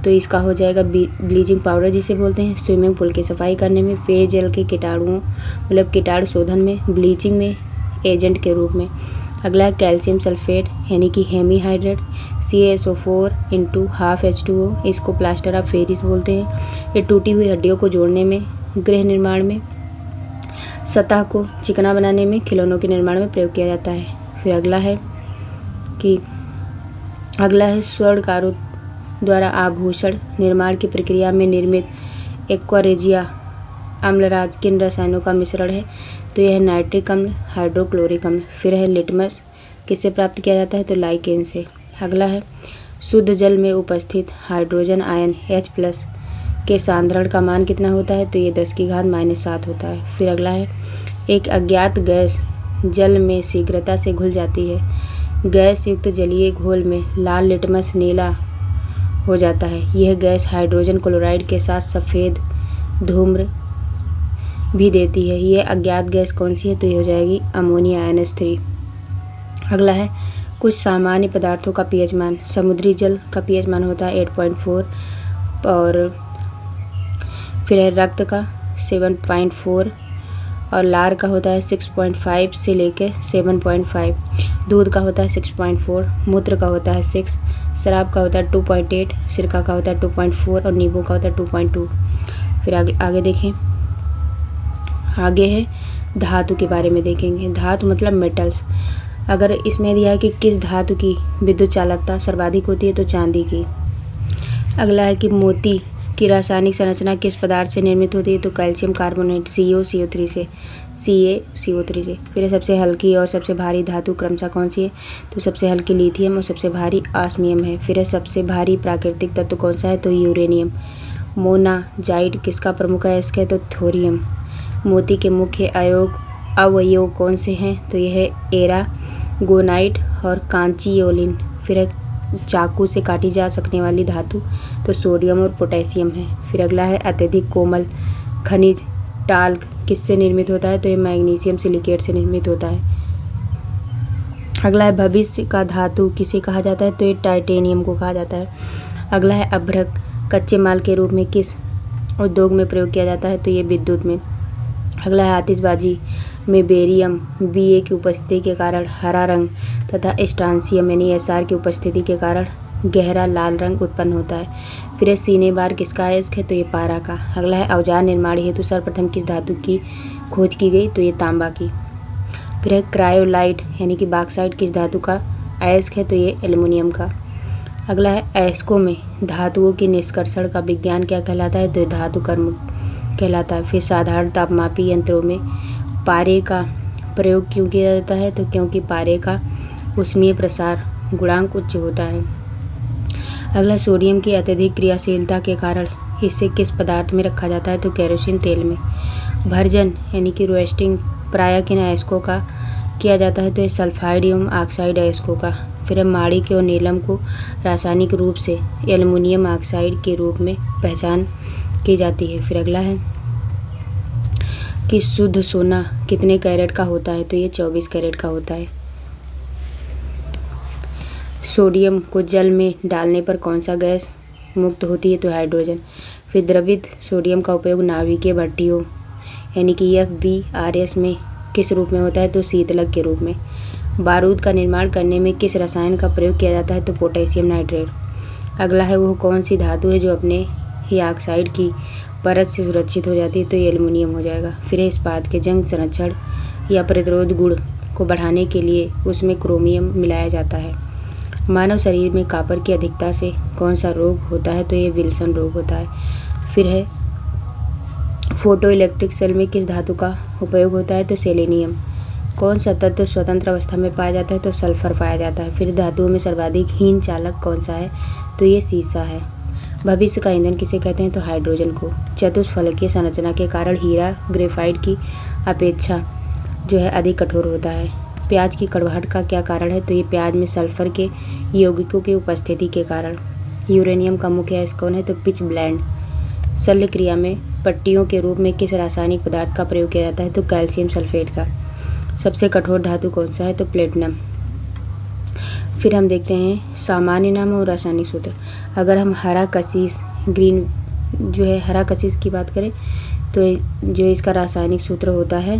तो इसका हो जाएगा ब्लीचिंग पाउडर जिसे बोलते हैं। स्विमिंग पूल की सफाई करने में, पेयजल के कीटाणुओं मतलब कीटाणु शोधन में, ब्लीचिंग में एजेंट के रूप में। अगला है कैल्शियम सल्फेट यानी कि हेमीहाइड्रेट CaSO4 × ½ H2O, इसको प्लास्टर ऑफ पेरिस बोलते हैं। ये टूटी हुई हड्डियों को जोड़ने में, गृह निर्माण में, सतह को चिकना बनाने में, खिलौनों के निर्माण में प्रयोग किया जाता है। फिर अगला है स्वर्णकारों द्वारा आभूषण निर्माण की प्रक्रिया में निर्मित एक्वारेजिया अम्लराज किन रसायनों का मिश्रण है? तो यह है नाइट्रिक अम्ल, हाइड्रोक्लोरिक अम्ल। फिर है लिटमस, किससे प्राप्त किया जाता है? तो लाइकेन से। अगला है शुद्ध जल में उपस्थित हाइड्रोजन आयन H+ के सांद्रण का मान कितना होता है? तो ये 10⁻⁻7 होता है। फिर अगला है एक अज्ञात गैस जल में शीघ्रता से घुल जाती है। गैस युक्त जलीय घोल में लाल लिटमस नीला हो जाता है। यह गैस हाइड्रोजन क्लोराइड के साथ सफ़ेद धूम्र भी देती है। यह अज्ञात गैस कौन सी है? तो ये हो जाएगी अमोनिया NH3। अगला है कुछ सामान्य पदार्थों का pH मान। समुद्री जल का pH मान होता है 8.4 और फिर है रक्त का 7.4 और लार का होता है 6.5 से लेकर 7.5, दूध का होता है 6.4, मूत्र का होता है 6, शराब का होता है 2.8, सिरका का होता है 2.4 और नींबू का होता है 2.2। फिर आगे देखें, आगे है धातु के बारे में देखेंगे। धातु मतलब मेटल्स। अगर इसमें दिया है कि किस धातु की विद्युत चालकता सर्वाधिक होती है तो चांदी की। अगला है कि मोती की रासायनिक संरचना किस पदार्थ से निर्मित होती है? तो कैल्शियम कार्बोनेट CaCO3 से। फिर सबसे हल्की और सबसे भारी धातु क्रमशः कौन सी है? तो सबसे हल्की लिथियम और सबसे भारी ऑस्मियम है। फिर सबसे भारी प्राकृतिक तत्व कौन सा है? तो यूरेनियम। मोनाजाइट किसका प्रमुख अयस्क है? तो थोरियम। मोती के मुख्य अवयव कौन से हैं? तो यह है एरागोनाइट और कांचियोलिन। फिर चाकू से काटी जा सकने वाली धातु तो सोडियम और पोटेशियम है। फिर अगला है अत्यधिक कोमल खनिज टाल्क किससे निर्मित होता है? तो ये मैग्नीशियम सिलिकेट से निर्मित होता है। अगला है भविष्य का धातु किसे कहा जाता है? तो ये टाइटेनियम को कहा जाता है। अगला है अभ्रक कच्चे माल के रूप में किस उद्योग में प्रयोग किया जाता है? तो ये विद्युत में। अगला है आतिशबाजी में बेरियम Ba की उपस्थिति के कारण हरा रंग तथा स्ट्रांसियम यानी Sr की उपस्थिति के कारण गहरा लाल रंग उत्पन्न होता है। फिर सीने बार किसका अयस्क है? तो ये पारा का। अगला है औजार निर्माण हेतु सर्वप्रथम किस धातु की खोज की गई? तो ये तांबा की। फिर है क्रायोलाइट यानी कि बॉक्साइट किस धातु का अयस्क है? तो ये एल्युमिनियम का। अगला है अयस्कों में धातुओं की निष्कर्षण का विज्ञान क्या कहलाता है? तो धातु कर्म कहलाता है। फिर साधारण तापमापी यंत्रों में पारे का प्रयोग क्यों किया जाता है? तो क्योंकि पारे का ऊष्मीय प्रसार गुणांक उच्च होता है। अगला सोडियम की अत्यधिक क्रियाशीलता के कारण इसे किस पदार्थ में रखा जाता है? तो केरोसिन तेल में। भर्जन यानी कि रोस्टिंग प्रायः किन अयस्कों का किया जाता है? तो सल्फाइड एवं ऑक्साइड अयस्कों का। फिर माणिक्य और नीलम को रासायनिक रूप से एल्युमिनियम ऑक्साइड के रूप में पहचान की जाती है। फिर अगला है कि शुद्ध सोना कितने कैरेट का होता है? तो ये 24 कैरेट का होता है। सोडियम को जल में डालने पर कौन सा गैस मुक्त होती है? तो हाइड्रोजन। फिर द्रवित सोडियम का उपयोग नाभिकीय भट्टियों यानी कि FBRS में किस रूप में होता है? तो शीतलक के रूप में। बारूद का निर्माण करने में किस रसायन का प्रयोग किया जाता है? तो पोटेशियम नाइट्रेट। अगला है वो कौन सी धातु है जो अपने ही ऑक्साइड की परत से सुरक्षित हो जाती है? तो ये एल्युमिनियम हो जाएगा। फिर इस्पात के जंग संरक्षण या प्रतिरोध गुण को बढ़ाने के लिए उसमें क्रोमियम मिलाया जाता है। मानव शरीर में कॉपर की अधिकता से कौन सा रोग होता है? तो ये विल्सन रोग होता है। फिर है फोटो इलेक्ट्रिक सेल में किस धातु का उपयोग होता है? तो सेलेनियम। कौन सा तत्व स्वतंत्र अवस्था में पाया जाता है? तो सल्फर पाया जाता है। फिर धातुओं में सर्वाधिक हीन चालक कौन सा है? तो ये सीसा है। भविष्य का ईंधन किसे कहते हैं? तो हाइड्रोजन को। चतुष्फलकीय संरचना के कारण हीरा ग्रेफाइट की अपेक्षा जो है अधिक कठोर होता है। प्याज की कड़वाहट का क्या कारण है? तो ये प्याज में सल्फर के यौगिकों की उपस्थिति के कारण। यूरेनियम का मुख्य अयस्क कौन है? तो पिच ब्लेंड। शल्य क्रिया में पट्टियों के रूप में किस रासायनिक पदार्थ का प्रयोग किया जाता है? तो कैल्शियम सल्फेट का। सबसे कठोर धातु कौन सा है? तो प्लेटिनम। फिर हम देखते हैं सामान्य नाम और रासायनिक सूत्र। अगर हम हरा कशिश ग्रीन जो है हरा कशिश की बात करें तो जो इसका रासायनिक सूत्र होता है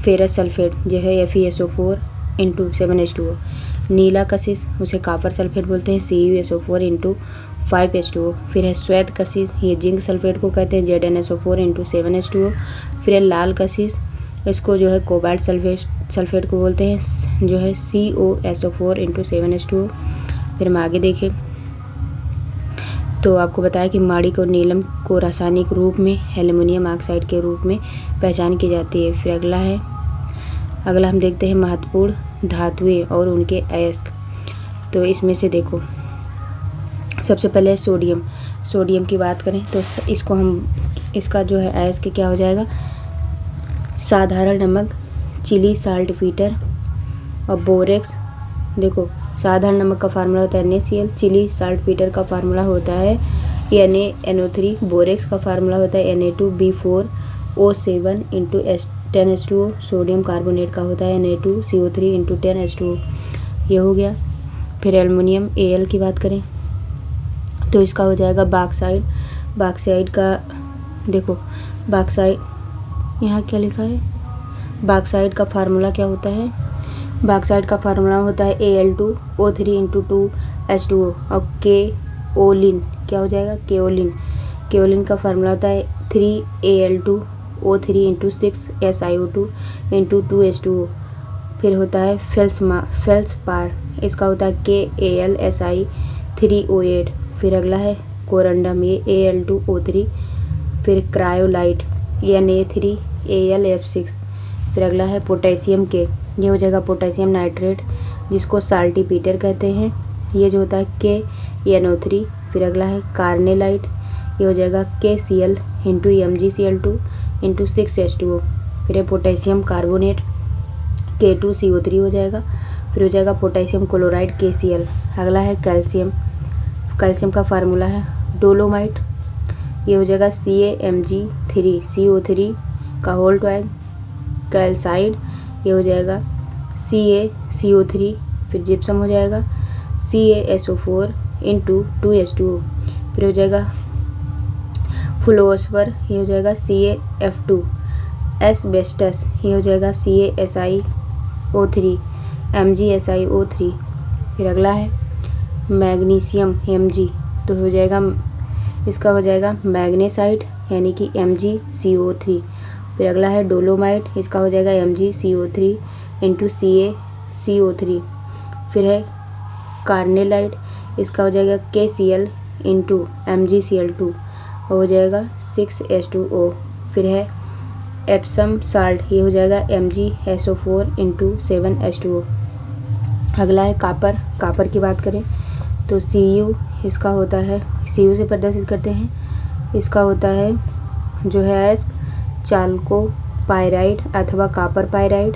फेरस सल्फेट जो है FeSO4 इंटू 7H2O। नीला कशिश उसे कॉपर सल्फेट बोलते हैं CuSO4 इंटू 5H2O। फिर है श्वेत कशिश, ये जिंक सल्फेट को कहते हैं ZnSO4 इंटू 7H2O। फिर है लाल कशिश, इसको जो है कोबाल्ट सल्फेट को बोलते हैं जो है COSO4 इंटू 7H2O। फिर हम आगे देखें तो आपको बताया कि माणिक और नीलम को रासायनिक रूप में एल्युमिनियम ऑक्साइड के रूप में पहचान की जाती है। फिर अगला हम देखते हैं महत्वपूर्ण धातुएं और उनके अयस्क। तो इसमें से देखो सबसे पहले सोडियम की बात करें तो इसका जो है अयस्क क्या हो जाएगा, साधारण नमक चिली साल्ट पीटर। और बोरेक्स, देखो साधारण नमक का फार्मूला होता है NaCl, चिली साल्ट पीटर का फार्मूला होता है NaNO3, बोरेक्स का फार्मूला होता है Na2B4O7 into 10H2O। Sodium carbonate का होता है Na2CO3 इंटू 10H2O। ये हो गया। फिर एल्युमिनियम Al की बात करें तो इसका हो जाएगा बॉक्साइड का, देखो बॉक्साइड यहाँ क्या लिखा है, बॉक्साइड का फार्मूला क्या होता है, बॉक्साइड का फार्मूला होता है Al2O3 इंटू 2H2O। और केओलिन क्या हो जाएगा, केओलिन का फार्मूला होता है 3Al2O3 into 6SiO2 into 2H2O। फिर होता है फेल्सपार, इसका होता है KAlSi3O8। फिर अगला है कोरंडम, ये Al2O3। फिर क्रायोलाइट Na3AlF6। फिर अगला है पोटेशियम के, ये हो जाएगा पोटेशियम नाइट्रेट जिसको साल्टी पीटर कहते हैं, ये जो होता है KNO3। फिर अगला है कार्नेलाइट, ये हो जाएगा KCl into MgCl2 into 6H2O। फिर है पोटेशियम कार्बोनेट K2CO3 हो जाएगा। फिर हो जाएगा पोटेशियम क्लोराइड KCl। अगला है कैल्शियम का फार्मूला है डोलोमाइट, ये हो जाएगा CaMg3CO3 का होल टॉइग। कैल्साइड, ये हो जाएगा CaCO3। फिर जिप्सम हो जाएगा CaSO4 इंटू 2H2O। फिर हो जाएगा फ्लोस्फर, ये हो जाएगा CaF2। एस्बेस्टस, ये हो जाएगा CaSiO3 MgSiO3। फिर अगला है मैग्नीशियम Mg, तो हो जाएगा इसका हो जाएगा मैग्नेसाइट यानी कि MgCO3। फिर अगला है डोलोमाइट, इसका हो जाएगा MgCO3 इंटू CaCO3। फिर है कार्नेलाइट, इसका हो जाएगा KCl इंटू MgCl2 और हो जाएगा 6H2O। फिर है एप्सम साल्ट, ये हो जाएगा MgSO4 इंटू 7H2O। अगला है कापर की बात करें तो Cu इसका होता है, Cu से प्रदर्शित करते हैं, इसका होता है जो है अयस्क चाल्को पायराइड अथवा कापर पायराइड,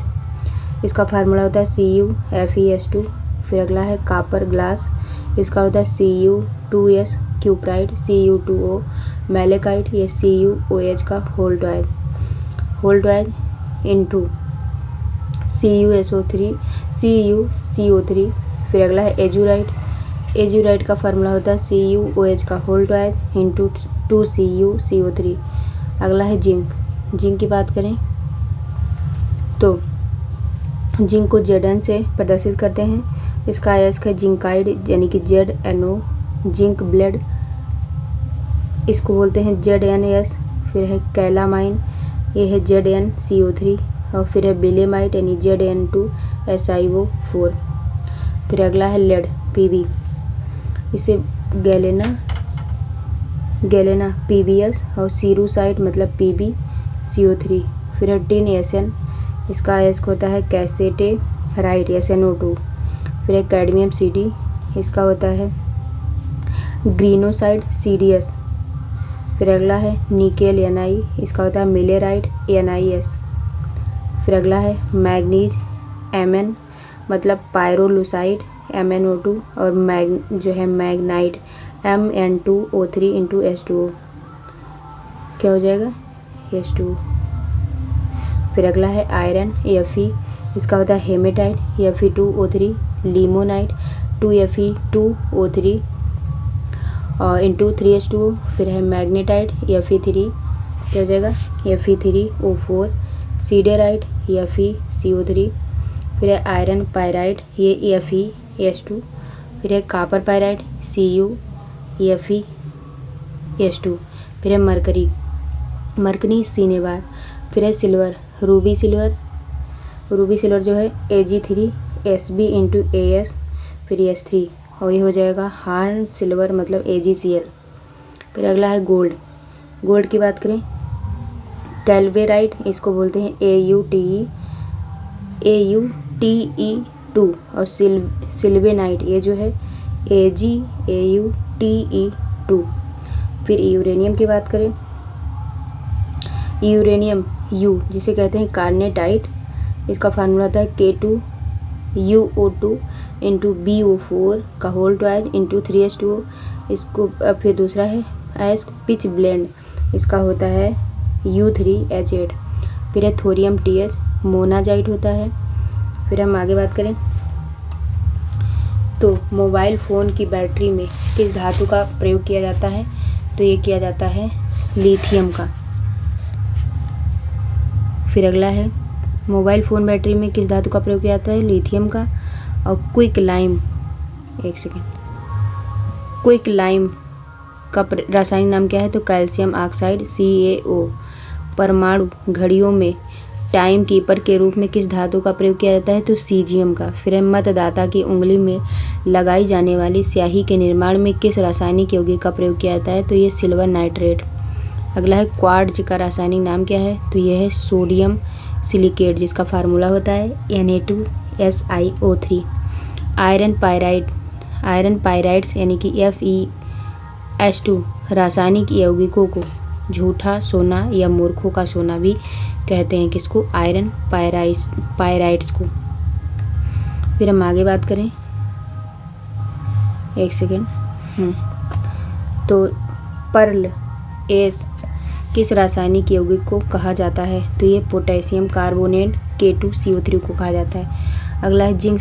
इसका फार्मूला होता है CuFeS2। फिर अगला है कापर ग्लास, इसका होता है Cu2S क्यूप्राइड Cu2O मैलेकाइट, ये CuOH का होल टॉइग इंटू CuCO3। फिर अगला है एजुराइट का फार्मूला होता है CuOH का होल टॉइग इंटू 2CuCO3। अगला है जिंक की बात करें तो जिंक को Zn से प्रदर्शित करते हैं, इसका अयस्क है जिंकाइड यानी कि ZnO। जिंक ब्लेड, इसको बोलते हैं ZnS। फिर है कैलामाइन, ये है ZnCO3। और फिर है बिलेमाइट यानी ZN2SiO4। फिर अगला है लेड Pb, इसे गैलेना PbS और सीरूसाइट मतलब PbCO3। फिर है टिन SN, इसका अयस्क होता है कैसेटेराइट SnO2। फिर है कैडमियम CD, इसका होता है ग्रीनोसाइड CDS। फिर अगला है निकेल Ni, इसका होता है मिलेराइट NiS। फिर अगला है मैग्नीज Mn मतलब पायरोलुसाइड MnO2 और जो है मैग्नाइट Mn2O3 इंटू H2O, क्या हो जाएगा H2O। फिर अगला है आयरन Fe, इसका होता है हेमेटाइट Fe2O3 लिमोनाइट 2Fe2O3 और इंटू 3H2O। फिर है मैग्नेटाइट Fe3 क्या हो जाएगा Fe3O4। Siderite FeCO3। फिर है आयरन पायराइड ये FeS2। फिर है कापर पायराइड CuFeS2। फिर है मरकरी सीनेबार। फिर है सिल्वर रूबी सिल्वर जो है Ag3SB इंटू AS फिर S3 और ये हो जाएगा हार्न सिल्वर मतलब AgCl। फिर अगला है गोल्ड की बात करें कैल्वेराइट इसको बोलते हैं AuTe2 और सिल्वेनाइट ये जो है AgAuTe2। फिर यूरेनियम की बात करें यूरेनियम U जिसे कहते हैं कार्नेटाइट इसका फार्मूला आता है K2UO2 इंटू BO4 का होल ट्वाइज इंटू 3H2O। इसको फिर दूसरा है एस पिच ब्लेंड इसका होता है U3H8। फिर है थोरियम TH मोनाजाइट होता है। फिर हम आगे बात करें तो मोबाइल फ़ोन की बैटरी में किस धातु का प्रयोग किया जाता है तो ये किया जाता है लिथियम का। फिर अगला है मोबाइल फ़ोन बैटरी में किस धातु का प्रयोग किया जाता है लिथियम का। और क्विक लाइम का रासायनिक नाम क्या है तो कैल्शियम ऑक्साइड CaO। परमाणु घड़ियों में टाइम कीपर के रूप में किस धातु का प्रयोग किया जाता है तो सीजियम का। फिर है मतदाता की उंगली में लगाई जाने वाली स्याही के निर्माण में किस रासायनिक यौगिक का प्रयोग किया जाता है तो ये सिल्वर नाइट्रेट। अगला है क्वार्ट्ज का रासायनिक नाम क्या है तो यह है सोडियम सिलिकेट जिसका फार्मूला होता है Na2SiO3। आयरन पायराइड्स यानी कि FeS2 रासायनिक यौगिकों को झूठा सोना या मूर्खों का सोना भी कहते हैं किसको आयरन पायराइड्स को। फिर हम आगे बात करें तो पर्ल एस किस रासायनिक यौगिक को कहा जाता है तो ये पोटेशियम कार्बोनेट K2CO3 को कहा जाता है। अगला है जिंक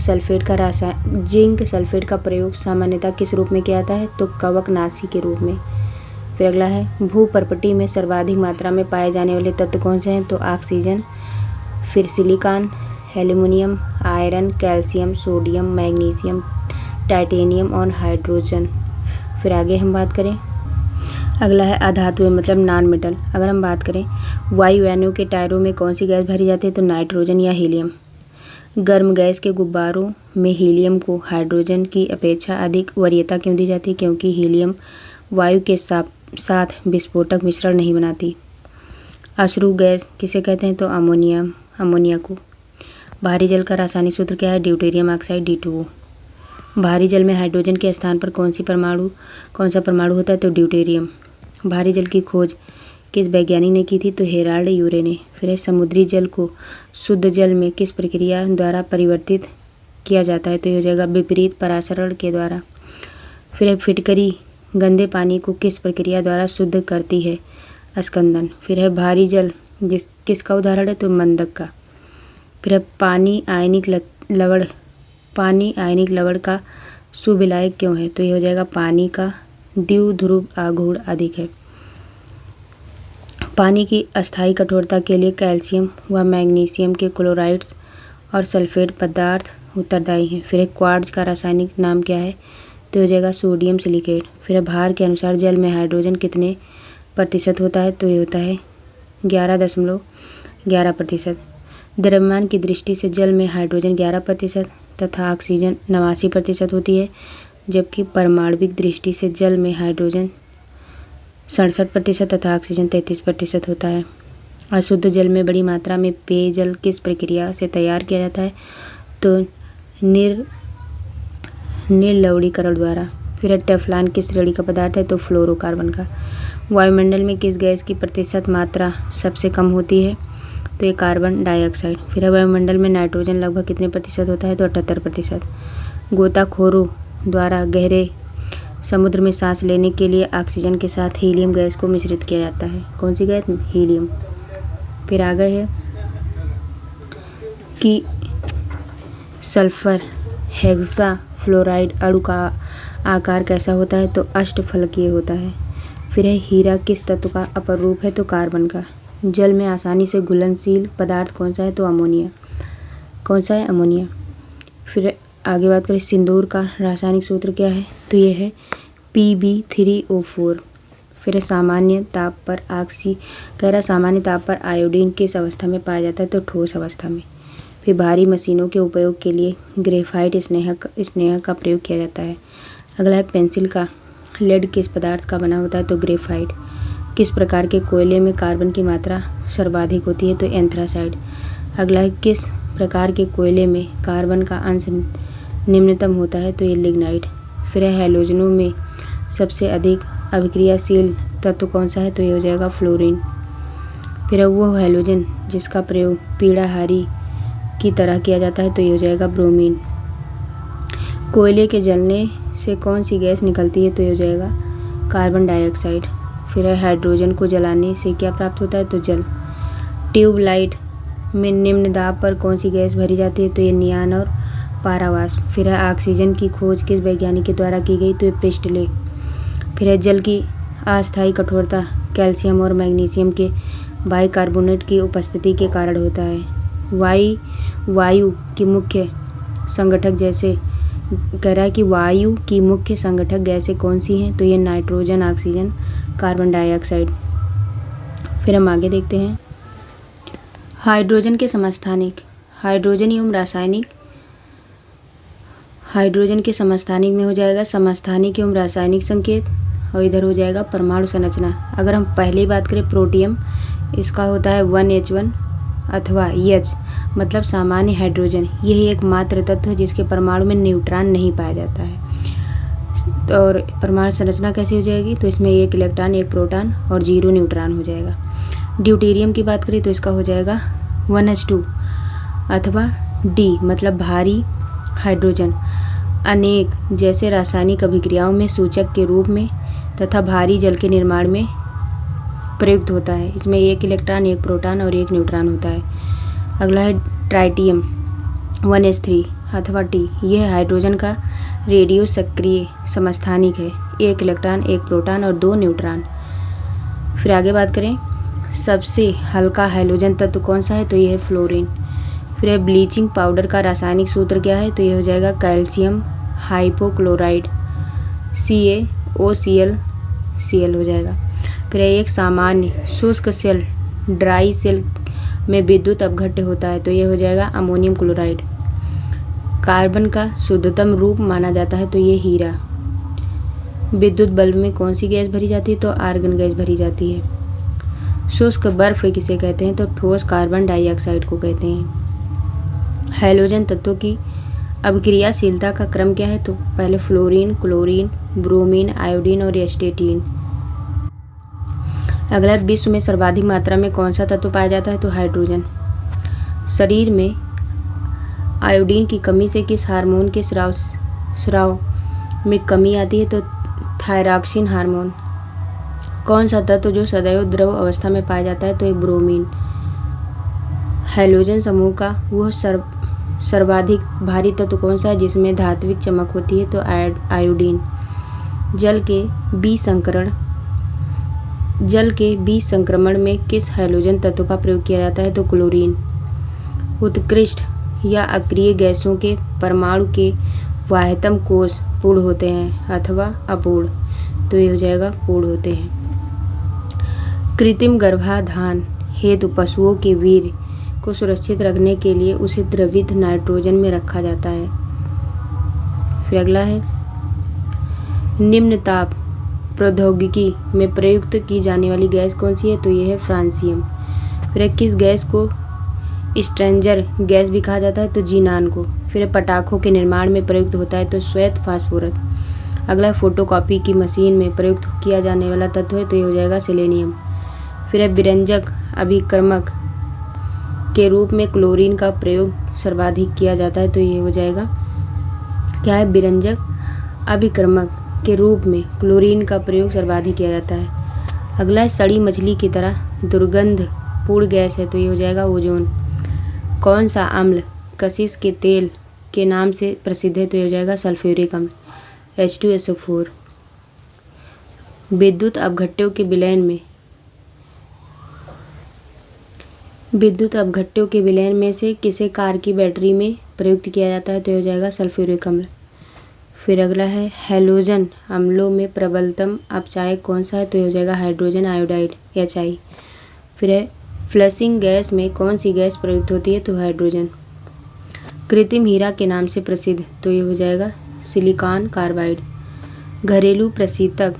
सल्फेट का प्रयोग सामान्यतः किस रूप में किया जाता है तो कवकनाशी के रूप में। फिर अगला है भूपर्पटी में सर्वाधिक मात्रा में पाए जाने वाले तत्व कौन से हैं तो ऑक्सीजन। फिर silicon aluminium iron calcium sodium magnesium titanium और हाइड्रोजन। फिर आगे हम बात करें अगला है अधातु मतलब नॉन मेटल। अगर हम बात करें वायुयानों के टायरों में कौन सी गैस भरी जाती है तो नाइट्रोजन या हीलियम। गर्म गैस के गुब्बारों में हीलियम को हाइड्रोजन की अपेक्षा अधिक वरीयता क्यों दी जाती है क्योंकि हीलियम वायु के साथ विस्फोटक मिश्रण नहीं बनाती। अश्रु गैस किसे कहते हैं तो अमोनिया को। भारी जल का रासायनिक सूत्र क्या है ड्यूटेरियम ऑक्साइड D2O। भारी जल में हाइड्रोजन के स्थान पर कौन सा परमाणु होता है तो ड्यूटेरियम। भारी जल की खोज किस वैज्ञानिक ने की थी तो हेराल्ड यूरे ने। फिर है समुद्री जल को शुद्ध जल में किस प्रक्रिया द्वारा परिवर्तित किया जाता है तो ये हो जाएगा विपरीत परासरण के द्वारा। फिर है फिटकरी गंदे पानी को किस प्रक्रिया द्वारा शुद्ध करती है अस्कंदन। फिर है भारी जल किसका उदाहरण है तो मंदक का। फिर है पानी आयनिक लवण का सुविलायक क्यों है तो ये हो जाएगा पानी का द्विध्रुव आघूर्ण अधिक है। पानी की अस्थायी कठोरता के लिए कैल्शियम व मैग्नीशियम के क्लोराइड्स और सल्फेट पदार्थ उत्तरदायी हैं। फिर क्वार्ट्ज का रासायनिक नाम क्या है तो हो जाएगा सोडियम सिलिकेट। फिर भार के अनुसार जल में हाइड्रोजन कितने प्रतिशत होता है तो ये होता है 11.11%। द्रव्यमान की दृष्टि से जल में हाइड्रोजन 11% तथा ऑक्सीजन 89% होती है जबकि परमाणविक दृष्टि से जल में हाइड्रोजन 67% तथा ऑक्सीजन 33% होता है। अशुद्ध जल में बड़ी मात्रा में पेयजल किस प्रक्रिया से तैयार किया जाता है तो निर्लवणीकरण द्वारा। फिर टेफ्लॉन किस श्रेणी का पदार्थ है तो फ्लोरोकार्बन का। वायुमंडल में किस गैस की प्रतिशत मात्रा सबसे कम होती है तो ये कार्बन डाइऑक्साइड। फिर वायुमंडल में नाइट्रोजन लगभग कितने प्रतिशत होता है तो 78%। गोताखोरों द्वारा गहरे समुद्र में सांस लेने के लिए ऑक्सीजन के साथ हीलियम गैस को मिश्रित किया जाता है। कौन सी गैस हीलियम। फिर आगे है कि सल्फर हेक्सा फ्लोराइड अणु का आकार कैसा होता है? तो अष्टफलकीय होता है। फिर है हीरा किस तत्व का अपर रूप है? तो कार्बन का। जल में आसानी से घुलनशील पदार्थ कौन सा है? तो अमोनिया। कौन सा है? अमोनिया। फिर आगे बात करें सिंदूर का रासायनिक सूत्र क्या है? तो ये है Pb3O4। फिर है सामान्य ताप पर सामान्य ताप पर आयोडीन किस अवस्था में पाया जाता है? तो ठोस अवस्था में। फिर भारी मशीनों के उपयोग के लिए ग्रेफाइट स्नेह का प्रयोग किया जाता है। अगला है पेंसिल का लेड किस पदार्थ का बना होता है? तो ग्रेफाइट। किस प्रकार के कोयले में कार्बन की मात्रा सर्वाधिक होती है? तो एंथ्रासाइड। अगला है किस प्रकार के कोयले में कार्बन का अंश निम्नतम होता है? तो ये लिग्नाइट। फिर है हैलोजनों में सबसे अधिक अभिक्रियाशील तत्व कौन सा है? तो ये हो जाएगा फ्लोरीन। फिर है वो हैलोजन जिसका प्रयोग पीड़ाहारी की तरह किया जाता है? तो ये हो जाएगा ब्रोमीन। कोयले के जलने से कौन सी गैस निकलती है? तो ये हो जाएगा कार्बन डाइऑक्साइड। फिर है हाइड्रोजन को जलाने से क्या प्राप्त होता है? तो जल। ट्यूबलाइट में निम्न दाब पर कौन सी गैस भरी जाती है? तो ये नियान और पारावास। फिर है ऑक्सीजन की खोज किस वैज्ञानिक के द्वारा की गई? तो ये प्रिस्टले। फिर है जल की अस्थायी कठोरता कैल्शियम और मैग्नीशियम के बाइकार्बोनेट की उपस्थिति के कारण होता है। वायु की मुख्य संगठक जैसे कह रहा है कि वायु की मुख्य संगठक गैसें कौन सी हैं? तो ये नाइट्रोजन, ऑक्सीजन, कार्बन डाइऑक्साइड। फिर हम आगे देखते हैं हाइड्रोजन के समस्थानिक। हाइड्रोजन के समस्थानिक में हो जाएगा समस्थानिक एवं रासायनिक संकेत और इधर हो जाएगा परमाणु संरचना। अगर हम पहले बात करें प्रोटियम, इसका होता है 1H1 अथवा H मतलब सामान्य हाइड्रोजन। यही एकमात्र तत्व है जिसके परमाणु में न्यूट्रॉन नहीं पाया जाता है। और परमाणु संरचना कैसे हो जाएगी? तो इसमें 1 इलेक्ट्रॉन 1 प्रोटॉन और 0 न्यूट्रॉन हो जाएगा। ड्यूटेरियम की बात करें तो इसका हो जाएगा 1H2 अथवा D मतलब भारी हाइड्रोजन। अनेक जैसे रासायनिक अभिक्रियाओं में सूचक के रूप में तथा भारी जल के निर्माण में प्रयुक्त होता है। इसमें 1 इलेक्ट्रॉन 1 प्रोटॉन और 1 न्यूट्रॉन होता है। अगला है ट्राइटियम 1H3 अथवा T। यह हाइड्रोजन का रेडियो सक्रिय समस्थानिक है। 1 इलेक्ट्रॉन 1 प्रोटॉन और 2 न्यूट्रॉन। फिर आगे बात करें सबसे हल्का हैलोजन तत्व कौन सा है? तो यह है फ्लोरीन। फिर ब्लीचिंग पाउडर का रासायनिक सूत्र क्या है? तो यह हो जाएगा कैल्शियम हाइपोक्लोराइड CaOCl हो जाएगा। फिर एक सामान्य शुष्क सेल ड्राई सेल में विद्युत अपघट्य होता है तो यह हो जाएगा अमोनियम क्लोराइड। कार्बन का शुद्धतम रूप माना जाता है तो ये हीरा। विद्युत बल्ब में कौन सी गैस भरी जाती है? तो आर्गन गैस भरी जाती है। शुष्क बर्फ किसे कहते हैं? तो ठोस कार्बन डाइऑक्साइड को कहते हैं। हैलोजन तत्वों की अभिक्रियाशीलता का क्रम क्या है? तो पहले फ्लोरीन, क्लोरीन, ब्रोमीन, आयोडीन और एस्टेटीन। अगला विश्व में सर्वाधिक मात्रा में कौन सा तत्व पाया जाता है? तो हाइड्रोजन। शरीर में आयोडीन की कमी से किस हार्मोन के स्राव में कमी आती है? तो थायरॉक्सिन हार्मोन। कौन सा तत्व जो सदैव द्रव अवस्था में पाया जाता है? तो ये ब्रोमीन। हैलोजन समूह का वह सर्वाधिक भारी तत्व कौन सा है जिसमें धात्विक चमक होती है? तो आयोडीन। जल के विसंक्रमण में किस हैलोजन तत्व का प्रयोग किया जाता है? तो क्लोरीन। उत्कृष्ट या अक्रिय गैसों के परमाणु के बाह्यतम कोश पूर्ण होते हैं अथवा अपूर्ण, तो ये हो जाएगा पूर्ण होते हैं। कृत्रिम गर्भाधान हेतु पशुओं के वीर्य को सुरक्षित रखने के लिए उसे द्रवित नाइट्रोजन में रखा जाता है। फिर अगला है निम्न ताप प्रौद्योगिकी में प्रयुक्त की जाने वाली गैस कौन सी है? तो यह है फ्रांसियम। फिर किस गैस को स्ट्रेंजर गैस भी कहा जाता है? तो जीनान को। फिर पटाखों के निर्माण में प्रयुक्त होता है तो श्वेत फास्फोरस। अगला फोटोकॉपी की मशीन में प्रयुक्त किया जाने वाला तत्व है तो ये हो जाएगा सेलेनियम। फिर विरंजक अभिक्रमक के रूप में क्लोरीन का प्रयोग सर्वाधिक किया जाता है तो ये हो जाएगा क्या है? विरंजक अभिक्रमक के रूप में क्लोरीन का प्रयोग सर्वाधिक किया जाता है। अगला है सड़ी मछली की तरह दुर्गंधपूर्ण गैस है तो ये हो जाएगा ओजोन। कौन सा अम्ल कशिश के तेल के नाम से प्रसिद्ध है तो ये हो जाएगा सल्फ्यूरिक अम्ल H2SO4। विद्युत अपघट्यों के विलयन में से किसे कार की बैटरी में प्रयुक्त किया जाता है तो ये हो जाएगा सल्फ्यूरिक अम्ल। फिर अगला है हैलोजन अम्लों में प्रबलतम अपचायक कौन सा है तो ये हो जाएगा हाइड्रोजन आयोडाइड HI। फिर है फ्लशिंग गैस में कौन सी गैस प्रयुक्त होती है तो हाइड्रोजन। कृत्रिम हीरा के नाम से प्रसिद्ध तो ये हो जाएगा सिलिकॉन कार्बाइड। घरेलू प्रशीतक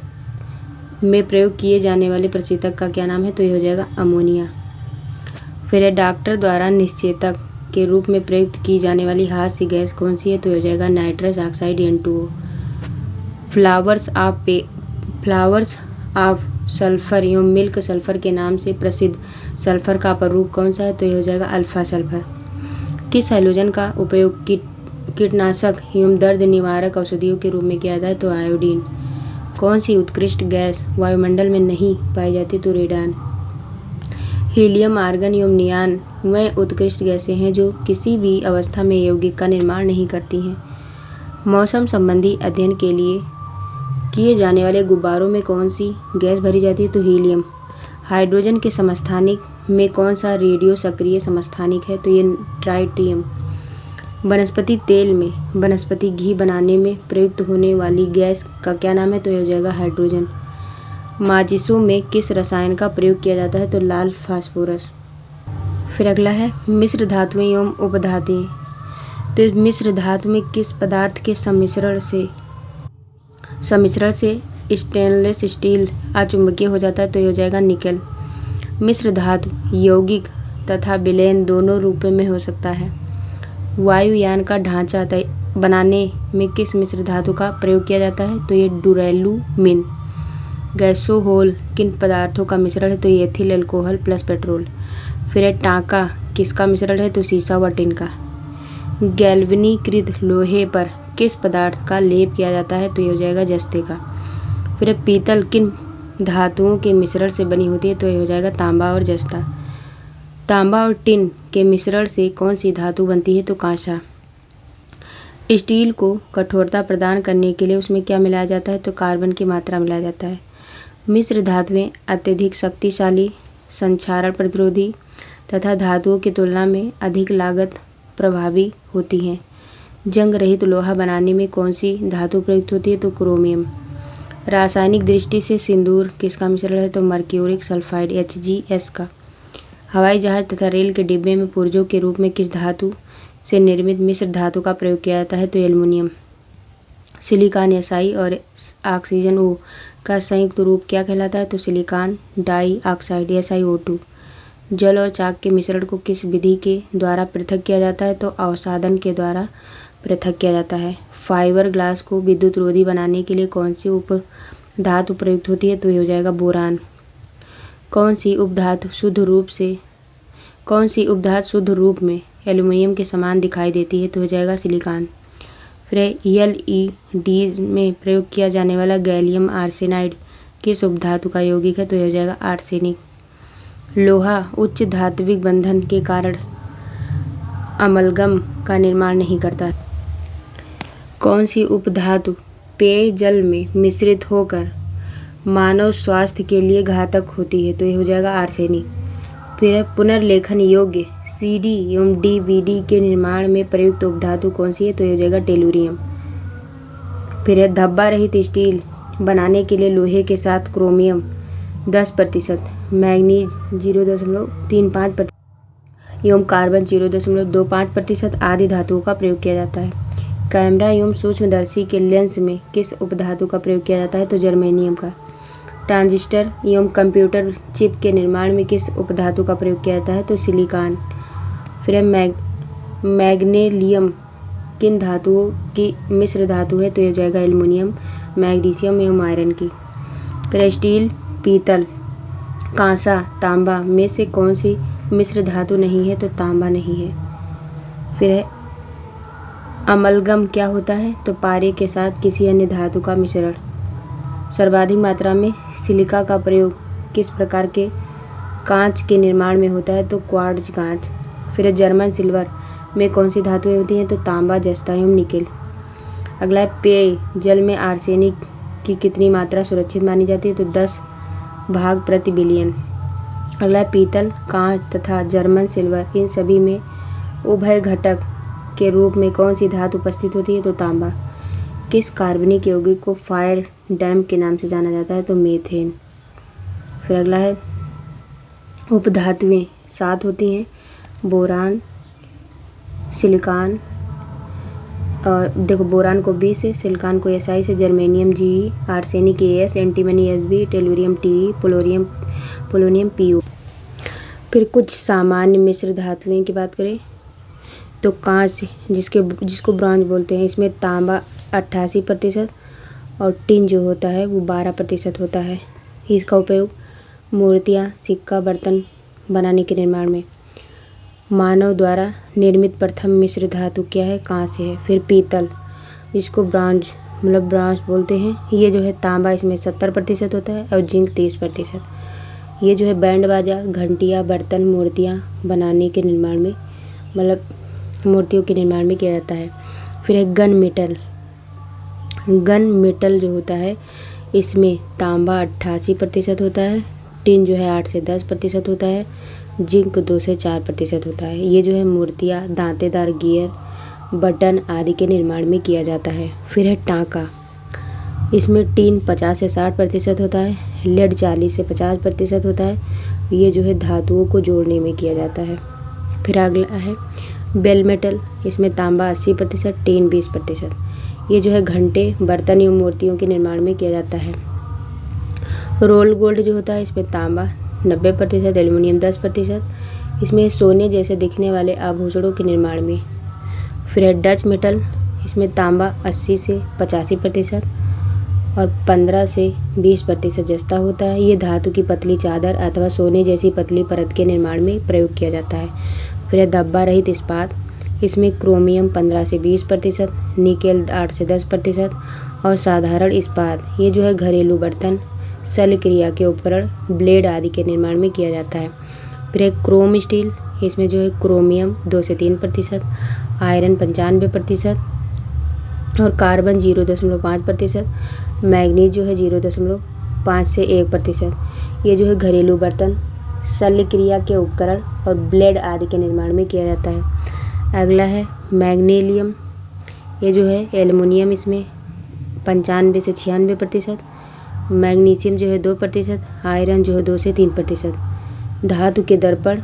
में प्रयोग किए जाने वाले प्रशीतक का क्या नाम है तो ये हो जाएगा अमोनिया। फिर है डॉक्टर द्वारा निश्चेतक के रूप में प्रयुक्त की जाने वाली हास्य गैस कौन सी है तो हो जाएगा nitrous oxide N2O। Flowers of sulphur एवं मिल्क सल्फर के नाम से प्रसिद्ध सल्फर का अपरूप कौन सा है तो यह हो जाएगा अल्फा सल्फर। किस हैलोजन का उपयोग कीटनाशक एवं दर्द निवारक औषधियों के रूप में किया जाता है तो आयोडीन। कौन सी उत्कृष्ट गैस वायुमंडल में नहीं पाई जाती तो रेडान। हीलियम आर्गन एवं नियान वह उत्कृष्ट गैसें हैं जो किसी भी अवस्था में यौगिक का निर्माण नहीं करती हैं। मौसम संबंधी अध्ययन के लिए किए जाने वाले गुब्बारों में कौन सी गैस भरी जाती है तो हीलियम। हाइड्रोजन के समस्थानिक में कौन सा रेडियो सक्रिय समस्थानिक है तो ये ट्राइटियम। वनस्पति तेल में वनस्पति घी बनाने में प्रयुक्त होने वाली गैस का क्या नाम है तो यह हो जाएगा हाइड्रोजन। माचिसों में किस रसायन का प्रयोग किया जाता है तो लाल फास्फोरस। फिर अगला है मिश्र धातुएं एवं उपधातुएं। तो मिश्र धातु में किस पदार्थ के सम्मिश्रण से स्टेनलेस स्टील अचुंबकीय हो जाता है तो ये हो जाएगा निकेल। मिश्र धातु यौगिक तथा विलयन दोनों रूपों में हो सकता है। वायुयान का ढांचा बनाने में किस मिश्र धातु का प्रयोग किया जाता है तो ये डुरैलुमिन। गैसोहोल किन पदार्थों का मिश्रण है तो ये एथिल अल्कोहल प्लस पेट्रोल। फिर है टांका किसका मिश्रण है तो सीसा व टिन का। गैल्वनीकृत लोहे पर किस पदार्थ का लेप किया जाता है तो ये हो जाएगा जस्ते का। फिर है पीतल किन धातुओं के मिश्रण से बनी होती है तो ये हो जाएगा तांबा और जस्ता। तांबा और टिन के मिश्रण से कौन सी धातु बनती है तो कांसा। स्टील को कठोरता प्रदान करने के लिए उसमें क्या मिलाया जाता है तो कार्बन की मात्रा मिलाया जाता है। मिश्र धातुएं अत्यधिक शक्तिशाली, संक्षारण प्रतिरोधी तथा धातुओं की तुलना में अधिक लागत प्रभावी होती हैं। जंग रहित लोहा बनाने में कौन सी धातु प्रयुक्त होती है तो क्रोमियम। रासायनिक दृष्टि से सिंदूर किसका मिश्रण है तो मर्क्यूरिक सल्फाइड HgS का। हवाई जहाज तथा रेल के डिब्बे में पुर्जों के रूप में किस धातु से निर्मित मिश्र धातु का प्रयोग किया जाता है तो एल्युमिनियम। सिलिकॉन Si और ऑक्सीजन O का संयुक्त रूप क्या कहलाता है तो सिलिकॉन डाई ऑक्साइड SiO2। जल और चाक के मिश्रण को किस विधि के द्वारा पृथक किया जाता है तो अवसादन के द्वारा पृथक किया जाता है। फाइबर ग्लास को विद्युत रोधी बनाने के लिए कौन सी उप धातु प्रयुक्त होती है तो ये हो जाएगा बोरान। कौन सी उपधातु शुद्ध रूप में एल्युमिनियम के समान दिखाई देती है तो हो जाएगा सिलिकॉन। फिर LEDs में प्रयोग किया जाने वाला गैलियम आर्सेनाइड किस उपधातु का यौगिक है तो यह हो जाएगा आर्सेनिक। लोहा उच्च धात्विक बंधन के कारण अमलगम का निर्माण नहीं करता। कौन सी उपधातु पेयजल में मिश्रित होकर मानव स्वास्थ्य के लिए घातक होती है तो यह हो जाएगा आर्सेनिक। फिर है पुनर्लेखन योग्य CD एवं DVD के निर्माण में प्रयुक्त उपधातु कौन सी है तो यह हो जाएगा टेलुरियम। फिर है धब्बा रहित स्टील बनाने के लिए लोहे के साथ क्रोमियम 10%, मैग्नीज 0.35% एवं कार्बन 0.25% आदि धातुओं का प्रयोग किया जाता है। कैमरा एवं सूक्ष्मदर्शी के लेंस में किस उपधातु का प्रयोग किया जाता है तो जर्मेनियम का। ट्रांजिस्टर एवं कंप्यूटर चिप के निर्माण में किस उपधातु का प्रयोग किया जाता है तो सिलिकॉन। फिर है मैग्नेलियम किन धातुओं की मिश्र धातु है तो यह जाएगा एल्युमिनियम, मैग्नीशियम एवं आयरन की। फिर स्टील, पीतल, कांसा, तांबा में से कौन सी मिश्र धातु नहीं है तो तांबा नहीं है। फिर है अमलगम क्या होता है तो पारे के साथ किसी अन्य धातु का मिश्रण। सर्वाधिक मात्रा में सिलिका का प्रयोग किस प्रकार के कांच के निर्माण में होता है तो क्वार्ट्ज कांच। फिर जर्मन सिल्वर में कौन सी धातुएं होती हैं? तो तांबा, जस्ता एवं निकेल। अगला है पेय जल में आर्सेनिक की कितनी मात्रा सुरक्षित मानी जाती है? तो 10 भाग प्रति बिलियन। अगला है पीतल, कांच तथा जर्मन सिल्वर, इन सभी में उभय घटक के रूप में कौन सी धातु उपस्थित होती है? तो तांबा। किस कार्बनिक यौगिक को फायर डैम के नाम से जाना जाता है? तो मीथेन। फिर अगला है उपधातुएं 7 होती हैं, बोरान, सिलिकॉन, और देखो बोरान को बी से, सिलिकॉन को एसआई से, germanium G, arsenic A S, antimony S B, tellurium T, polonium P O. फिर कुछ सामान्य मिश्र धातुएं की बात करें तो कांच जिसको ब्रॉन्ज बोलते हैं, इसमें तांबा 88% और टिन जो होता है वो 12% होता है। इसका उपयोग मूर्तियाँ, सिक्का, बर्तन बनाने के निर्माण में। मानव द्वारा निर्मित प्रथम मिश्र धातु क्या है? कांच है। फिर पीतल जिसको ब्रॉन्ज बोलते हैं, ये जो है तांबा इसमें 70% होता है और जिंक 30%। ये जो है बैंड बाजा, घंटियाँ, बर्तन, मूर्तियाँ बनाने के निर्माण में, मतलब मूर्तियों के निर्माण में किया जाता है। फिर है गन मेटल जो होता है इसमें तांबा 88% होता है, टिन जो है 8 से 10% होता है, जिंक 2 से 4% होता है। ये जो है मूर्तियाँ, दांतेदार गियर, बटन आदि के निर्माण में किया जाता है। फिर है टांका, इसमें टिन 50 से 60% होता है, लेड 40 से 50% होता है। ये जो है धातुओं को जोड़ने में किया जाता है। फिर अगला है बेल मेटल, इसमें तांबा 80%, टिन 20%। ये जो है घंटे, बर्तन एवं मूर्तियों के निर्माण में किया जाता है। रोल गोल्ड जो होता है इसमें तांबा 90%, एल्युमिनियम 10%, इसमें सोने जैसे दिखने वाले आभूषणों के निर्माण में। फिर है डच मेटल, इसमें तांबा 80 से 85% और 15 से 20% जस्ता होता है। ये धातु की पतली चादर अथवा सोने जैसी पतली परत के निर्माण में प्रयोग किया जाता है। फिर है धब्बा रहित इस्पात, इसमें क्रोमियम 15 से 20%, निकेल 8 से 10% और साधारण इस्पात, ये जो है घरेलू बर्तन, शल्य क्रिया के उपकरण, ब्लेड आदि के निर्माण में किया जाता है। फिर है क्रोम स्टील, इसमें जो है क्रोमियम 2 से 3%, आयरन 95% और कार्बन 0.5%, मैग्नीज जो है 0.5 से 1%। ये जो है घरेलू बर्तन, शल्य क्रिया के उपकरण और ब्लेड आदि के निर्माण में किया जाता है। अगला है मैग्नीशियम, ये जो है एल्युमिनियम, इसमें 95 से 96%, मैग्नीशियम जो है 2%, आयरन जो है 2 से 3%। धातु के दर्पण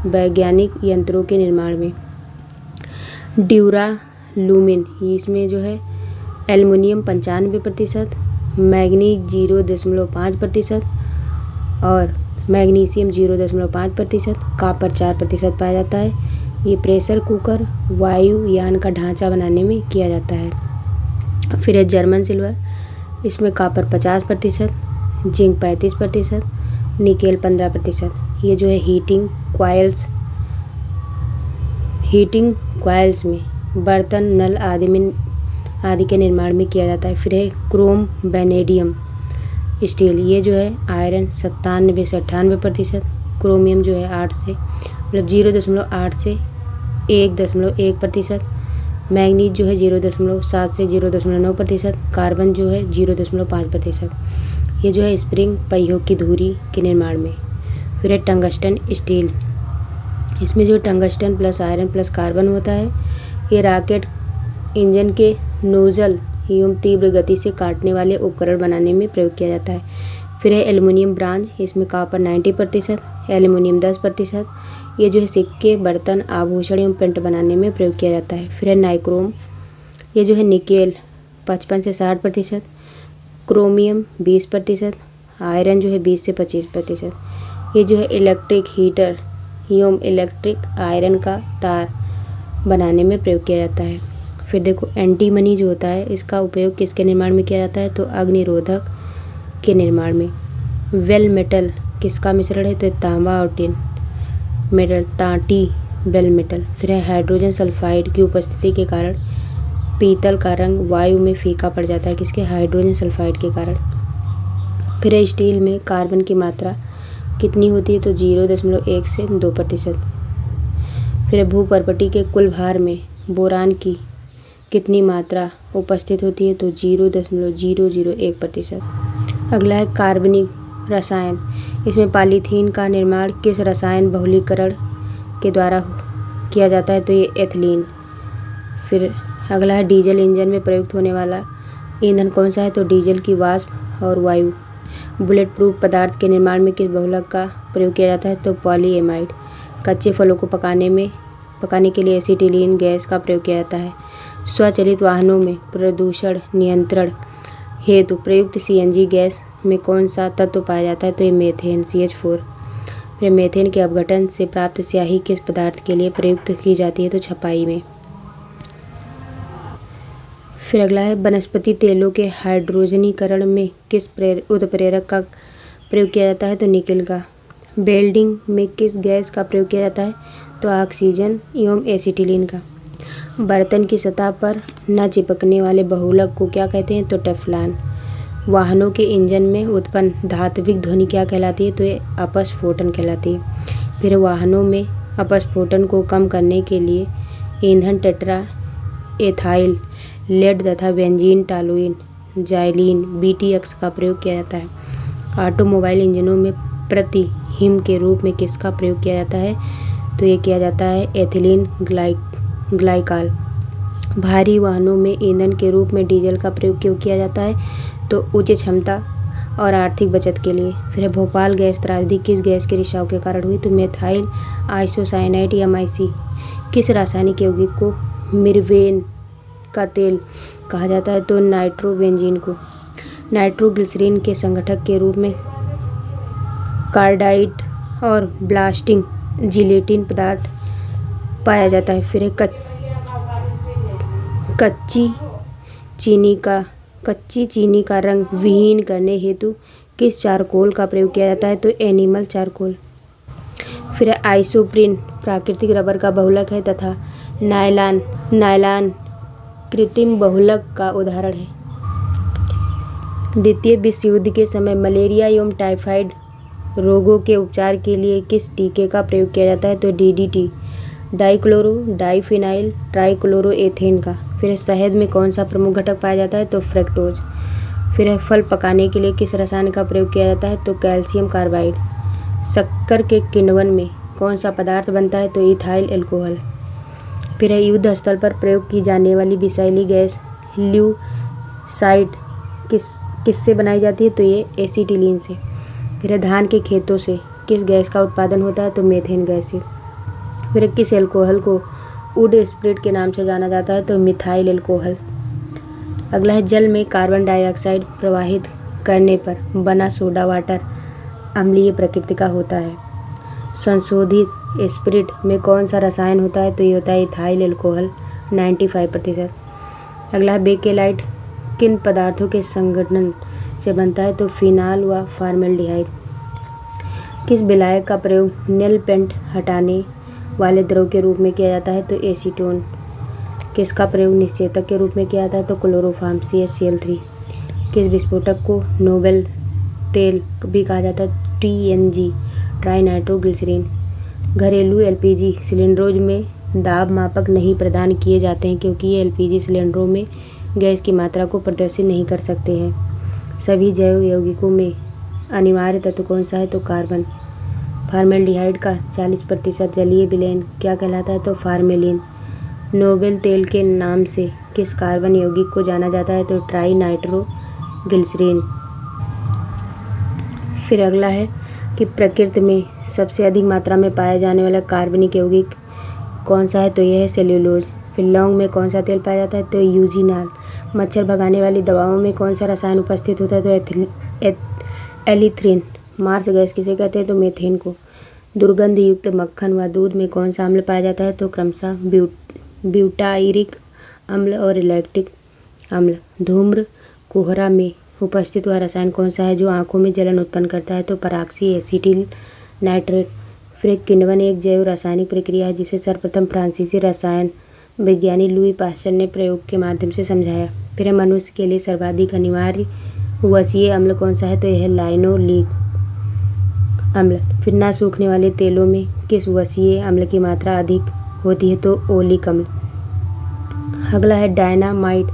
वैज्ञानिक यंत्रों के निर्माण में। ड्यूरालुमिन, इसमें जो है एल्युमिनियम 95%, मैग्नीज 0.5% और मैग्नीशियम 0.5%, कॉपर 4% पाया जाता है। ये प्रेशर कुकर, वायुयान का ढांचा बनाने में किया जाता है। फिर है जर्मन सिल्वर, इसमें कॉपर 50%, जिंक 35%, निकेल 15%। ये जो है हीटिंग क्वाइल्स में बर्तन, नल आदि के निर्माण में किया जाता है। फिर है क्रोम वैनेडियम स्टील, ये जो है आयरन 97 से 98%, क्रोमियम जो है 0.8 से 1.1%, मैग्नीज जो है 0.7 से 0.9%, कार्बन जो है 0.5%। ये जो है स्प्रिंग पहियों की धुरी के निर्माण में। फिर है टंगस्टन स्टील, इसमें जो tungsten plus iron plus carbon होता है, ये रॉकेट इंजन के नोजल एवं तीव्र गति से काटने वाले उपकरण बनाने में प्रयोग किया जाता है। फिर है एल्युमिनियम ब्रांज, इसमें कॉपर 90%, एल्युमिनियम 10%। ये जो है सिक्के, बर्तन, आभूषण एवं पेंट बनाने में प्रयोग किया जाता है। फिर है नाइक्रोम, ये जो है निकेल 55 से 60%, क्रोमियम 20%, आयरन जो है 20 से 25%। ये जो है इलेक्ट्रिक हीटर एवं इलेक्ट्रिक आयरन का तार बनाने में प्रयोग किया जाता है। फिर देखो एंटीमनी जो होता है इसका उपयोग किसके निर्माण में किया जाता है? तो अग्निरोधक के निर्माण में। वेल मेटल किसका मिश्रण है? तो तांबा और टिन मेटल, तांटी बेल मेटल। फिर है हाइड्रोजन सल्फाइड की उपस्थिति के कारण पीतल का रंग वायु में फीका पड़ जाता है, किसके? हाइड्रोजन सल्फाइड के कारण। फिर है स्टील में कार्बन की मात्रा कितनी होती है? तो 0.1 से 2%। फिर भूपर्पटी के कुल भार में बोरान की कितनी मात्रा उपस्थित होती है? तो 0.001%। अगला है कार्बनिक रसायन। इसमें पॉलीथीन का निर्माण किस रसायन बहुलीकरण के द्वारा किया जाता है? तो ये एथिलीन। फिर अगला है डीजल इंजन में प्रयुक्त होने वाला ईंधन कौन सा है? तो डीजल की वाष्प और वायु। बुलेट प्रूफ पदार्थ के निर्माण में किस बहुलक का प्रयोग किया जाता है? तो पॉलीएमाइड। कच्चे फलों को पकाने के लिए एसिटिलीन गैस का प्रयोग किया जाता है। स्वचालित वाहनों में प्रदूषण नियंत्रण हेतु प्रयुक्त सीएनजी गैस में कौन सा तत्व पाया जाता है? तो ये मेथेन CH4। फिर मेथेन के अपघटन से प्राप्त स्याही किस पदार्थ के लिए प्रयुक्त की जाती है? तो छपाई में। फिर अगला है वनस्पति तेलों के हाइड्रोजनीकरण में किस उत्प्रेरक का प्रयोग किया जाता है? तो निकेल का। वेल्डिंग में किस गैस का प्रयोग किया जाता है? तो ऑक्सीजन एवं एसिटिलीन का। बर्तन की सतह पर न चिपकने वाले बहुलक को क्या कहते हैं? तो टेफ्लॉन। वाहनों के इंजन में उत्पन्न धात्विक ध्वनि क्या कहलाती है? तो ये अपस्फोटन कहलाती है। फिर वाहनों में अपस्फोटन को कम करने के लिए ईंधन टेट्रा एथाइल लेड तथा बेंजीन टॉलुइन जाइलीन BTX का प्रयोग किया जाता है। ऑटोमोबाइल इंजनों में प्रतिहिम के रूप में किसका प्रयोग किया जाता है? तो ये किया जाता है एथिलीन ग्लाइकॉल। भारी वाहनों में ईंधन के रूप में डीजल का प्रयोग क्यों किया जाता है? तो उच्च क्षमता और आर्थिक बचत के लिए। फिर भोपाल गैस त्रासदी किस गैस के रिसाव के कारण हुई? तो मेथाइल आइसोसाइनाइड MIC। किस रासायनिक यौगिक को मिर्वेन का तेल कहा जाता है? तो नाइट्रोबेंजीन को। नाइट्रोग्लिसरीन के संगठक के रूप में कार्डाइड और ब्लास्टिंग जिलेटिन पदार्थ पाया जाता है। फिर कच्ची चीनी का रंग विहीन करने हेतु किस चारकोल का प्रयोग किया जाता है? तो एनिमल चारकोल। फिर आइसोप्रीन प्राकृतिक रबर का बहुलक है तथा नायलॉन कृत्रिम बहुलक का उदाहरण है। द्वितीय विश्व युद्ध के समय मलेरिया एवं टाइफाइड रोगों के उपचार के लिए किस टीके का प्रयोग किया जाता है? तो DDT डाइक्लोरो डाइफिनाइल ट्राइक्लोरोएथेन का। फिर शहद में कौन सा प्रमुख घटक पाया जाता है? तो फ्रक्टोज। फिर फल पकाने के लिए किस रसायन का प्रयोग किया जाता है? तो कैल्शियम कार्बाइड। शक्कर के किण्वन में कौन सा पदार्थ बनता है? तो इथाइल एल्कोहल। फिर युद्ध स्थल पर प्रयोग की जाने वाली विषैली गैस ल्यूसाइड किससे बनाई जाती है? तो ये एसिटिलीन से। फिर धान के खेतों से किस गैस का उत्पादन होता है? तो मीथेन गैस से। फिर किस एल्कोहल को वुड स्प्रिट के नाम से जाना जाता है? तो मिथाइल एल्कोहल। अगला है जल में कार्बन डाइऑक्साइड प्रवाहित करने पर बना सोडा वाटर अम्लीय प्रकृति का होता है। संशोधित स्प्रिट में कौन सा रसायन होता है? तो ये होता है इथाइल एल्कोहल 95%। अगला है बेकेलाइट किन पदार्थों के संगठन से बनता है? तो फिनाल व फॉर्मेल्डिहाइड। किस विलायक का प्रयोग नेल पेंट हटाने वाले द्रव के रूप में किया जाता है? तो एसीटोन। किसका प्रयोग निषेचक के रूप में किया जाता है? तो क्लोरोफॉर्म CaCl3। किस विस्फोटक को नोबेल तेल भी कहा जाता है? TNG tri nitroglycerin. घरेलू LPG सिलेंडरों में दाब मापक नहीं प्रदान किए जाते हैं क्योंकि ये LPG सिलेंडरों में गैस की मात्रा को प्रदर्शित नहीं कर सकते हैं। सभी जैव यौगिकों में अनिवार्य तत्व कौन सा है? तो कार्बन। फॉर्मेल्डिहाइड का 40% जलीय विलयन क्या कहलाता है? तो फॉर्मेलिन। नोबेल तेल के नाम से किस कार्बन यौगिक को जाना जाता है? तो ट्राई नाइट्रोग्लिसरीन। फिर अगला है कि प्रकृति में सबसे अधिक मात्रा में पाया जाने वाला कार्बनिक यौगिक कौन सा है? तो यह है सेल्यूलोज। फिर लौंग में कौन सा तेल पाया जाता है? तो यूजिनाल। मच्छर भगाने वाली दवाओं में कौन सा रसायन उपस्थित होता है? तो एलिथ्रिन। मार्स गैस किसे कहते हैं? तो मीथेन को। दुर्गंध युक्त मक्खन व दूध में कौन सा अम्ल पाया जाता है? तो क्रमशः ब्यूटाइरिक अम्ल और लैक्टिक अम्ल। धूम्र कोहरा में उपस्थित हुआ रसायन कौन सा है जो आंखों में जलन उत्पन्न करता है? तो पराक्सी एसिटिल नाइट्रेट। फिर किण्वन एक जैव रासायनिक प्रक्रिया है जिसे सर्वप्रथम फ्रांसीसी रसायन विज्ञानी लुई पास्चर ने प्रयोग के माध्यम से समझाया। फिर मनुष्य के लिए सर्वाधिक अनिवार्य वसीय अम्ल कौन सा है? तो यह लाइनोलिक अम्ल। फिर ना सूखने वाले तेलों में किस वसीय अम्ल की मात्रा अधिक होती है तो ओलिक अम्ल। अगला है डायनामाइट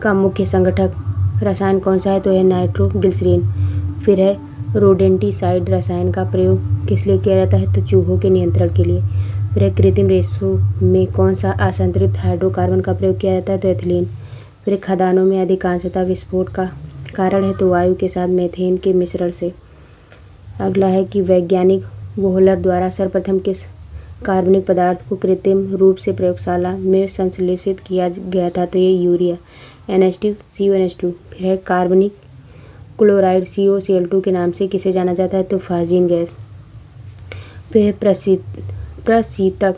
का मुख्य संगठक रसायन कौन सा है तो यह नाइट्रोग्लिसरीन। फिर है रोडेंटिसाइड रसायन का प्रयोग किस लिए किया जाता है तो चूहों के नियंत्रण के लिए। फिर है कृत्रिम रेशों में कौन सा असंतृप्त हाइड्रोकार्बन का प्रयोग किया जाता है तो एथिलीन। फिर खदानों में अधिकांशतः विस्फोट का कारण है तो वायु के साथ मीथेन के मिश्रण से। अगला है कि वैज्ञानिक वोहलर द्वारा सर्वप्रथम किस कार्बनिक पदार्थ को कृत्रिम रूप से प्रयोगशाला में संश्लेषित किया गया था तो ये यूरिया NH2 CuNH2। फिर है कार्बनिक क्लोराइड COCl2 के नाम से किसे जाना जाता है तो फाजिन गैस। फिर प्रशीतक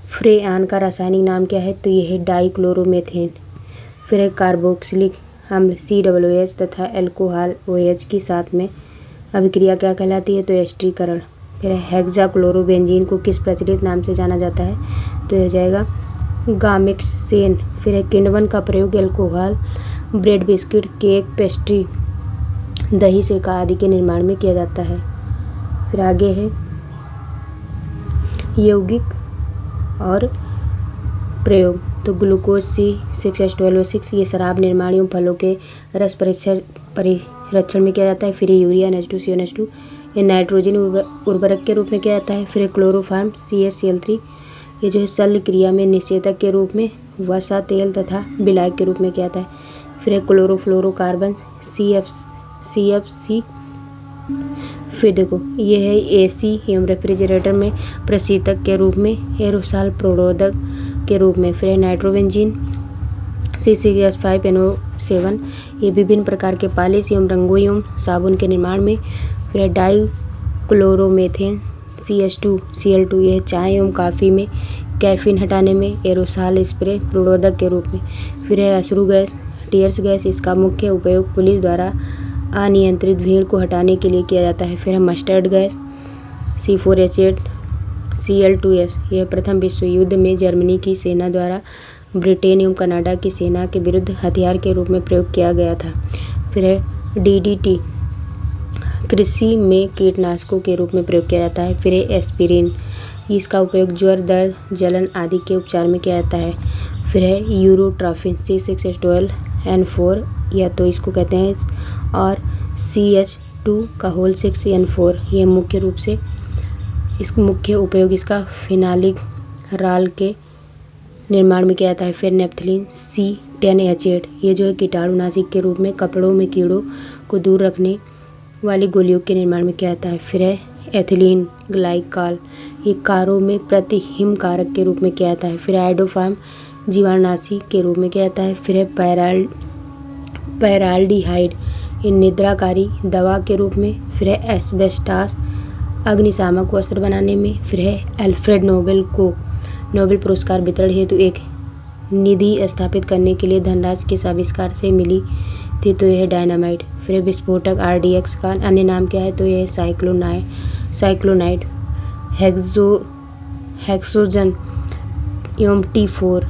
फ्रेआन का रासायनिक नाम क्या है तो यह है डाइक्लोरोमेथेन। फिर है कार्बोक्सिलिक अम्ल COOH तथा अल्कोहल OH की साथ में अभिक्रिया क्या कहलाती है तो एस्टरीकरण। फिर हेक्साक्लोरोबेंजीन को किस प्रचलित नाम से जाना जाता है तो हो जाएगा गामेक्सेन। फिर है किण्वन का प्रयोग alcohol bread biscuit cake pastry दही सिरका आदि के निर्माण में किया जाता है। फिर आगे है यौगिक और प्रयोग तो ग्लूकोज C6H12O6 ये शराब निर्माण एवं फलों के रस परिरक्षण में किया जाता है। फिर यूरिया NH2 CuNH2 ये नाइट्रोजन उर्वरक के रूप में किया जाता है। फिर CHloropharm CH_Cl3 ये जो है शल्य क्रिया में निषेधक के रूप में वसा तेल तथा विलायक के रूप में किया जाता है। फिर क्लोरोफ्लोरोकार्बन CFC। फिर देखो ये है AC एवं रेफ्रिजरेटर में प्रशीतक के रूप में एरोसॉल प्रोरोधक के रूप में। फिर है नाइट्रोबेंजीन C6H5NO7 ये विभिन्न प्रकार के पालिश एवं रंगों एवं साबुन के निर्माण में। फिर है डाइक्लोरोमेथेन CH2Cl2 यह चाय एवं कॉफ़ी में कैफीन हटाने में एरोसॉल स्प्रे प्रोरोधक के रूप में। फिर है अश्रु गैस टीयर्स गैस इसका मुख्य उपयोग पुलिस द्वारा अनियंत्रित भीड़ को हटाने के लिए किया जाता है। फिर है मस्टर्ड गैस C4H8 Cl2S यह प्रथम विश्व युद्ध में जर्मनी की सेना द्वारा ब्रिटेन एवं कनाडा की सेना के विरुद्ध हथियार के रूप में प्रयोग किया गया था। फिर है DDT कृषि में कीटनाशकों के रूप में प्रयोग किया जाता है। फिर है एस्पिरिन इसका उपयोग ज्वर दर्द जलन आदि के उपचार में किया जाता है। फिर है यूरोट्रॉफिन C6H12N4 या तो इसको कहते हैं और CH2 यह मुख्य रूप से इस मुख्य उपयोग इसका फिनालिक राल के निर्माण में किया जाता है। फिर नेप्थलीन C10H8 ये जो है कीटाणुनाशक के रूप में कपड़ों में कीड़ों को दूर रखने वाली गोलियों के निर्माण में किया जाता है। फिर है एथिलीन ग्लाइकॉल ये कारों में प्रतिहिम कारक के रूप में किया जाता है। फिर आइडोफार्म जीवाणुनाशी के रूप में किया जाता है। फिर है पैराल्डिहाइड ये निद्राकारी दवा के रूप में। फिर है एस्बेस्टास अग्निशामक वस्त्र बनाने में। फिर है अल्फ्रेड नोबेल को नोबेल पुरस्कार वितरण हेतु एक निधि स्थापित करने के लिए धनराशि किस आविष्कार से मिली थी तो यह डायनामाइट। फिर विस्फोटक RDX का अन्य नाम क्या है तो यह साइक्लोनाइड हेक्सोजन एवं T4।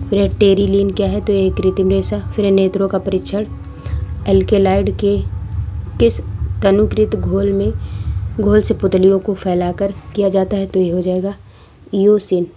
फिर टेरिलीन क्या है तो यह कृत्रिम रेशा। फिर नेत्रों का परीक्षण एल्केलाइड के किस तनुकृत घोल से पुतलियों को फैलाकर किया जाता है तो ये हो जाएगा ईओसिन।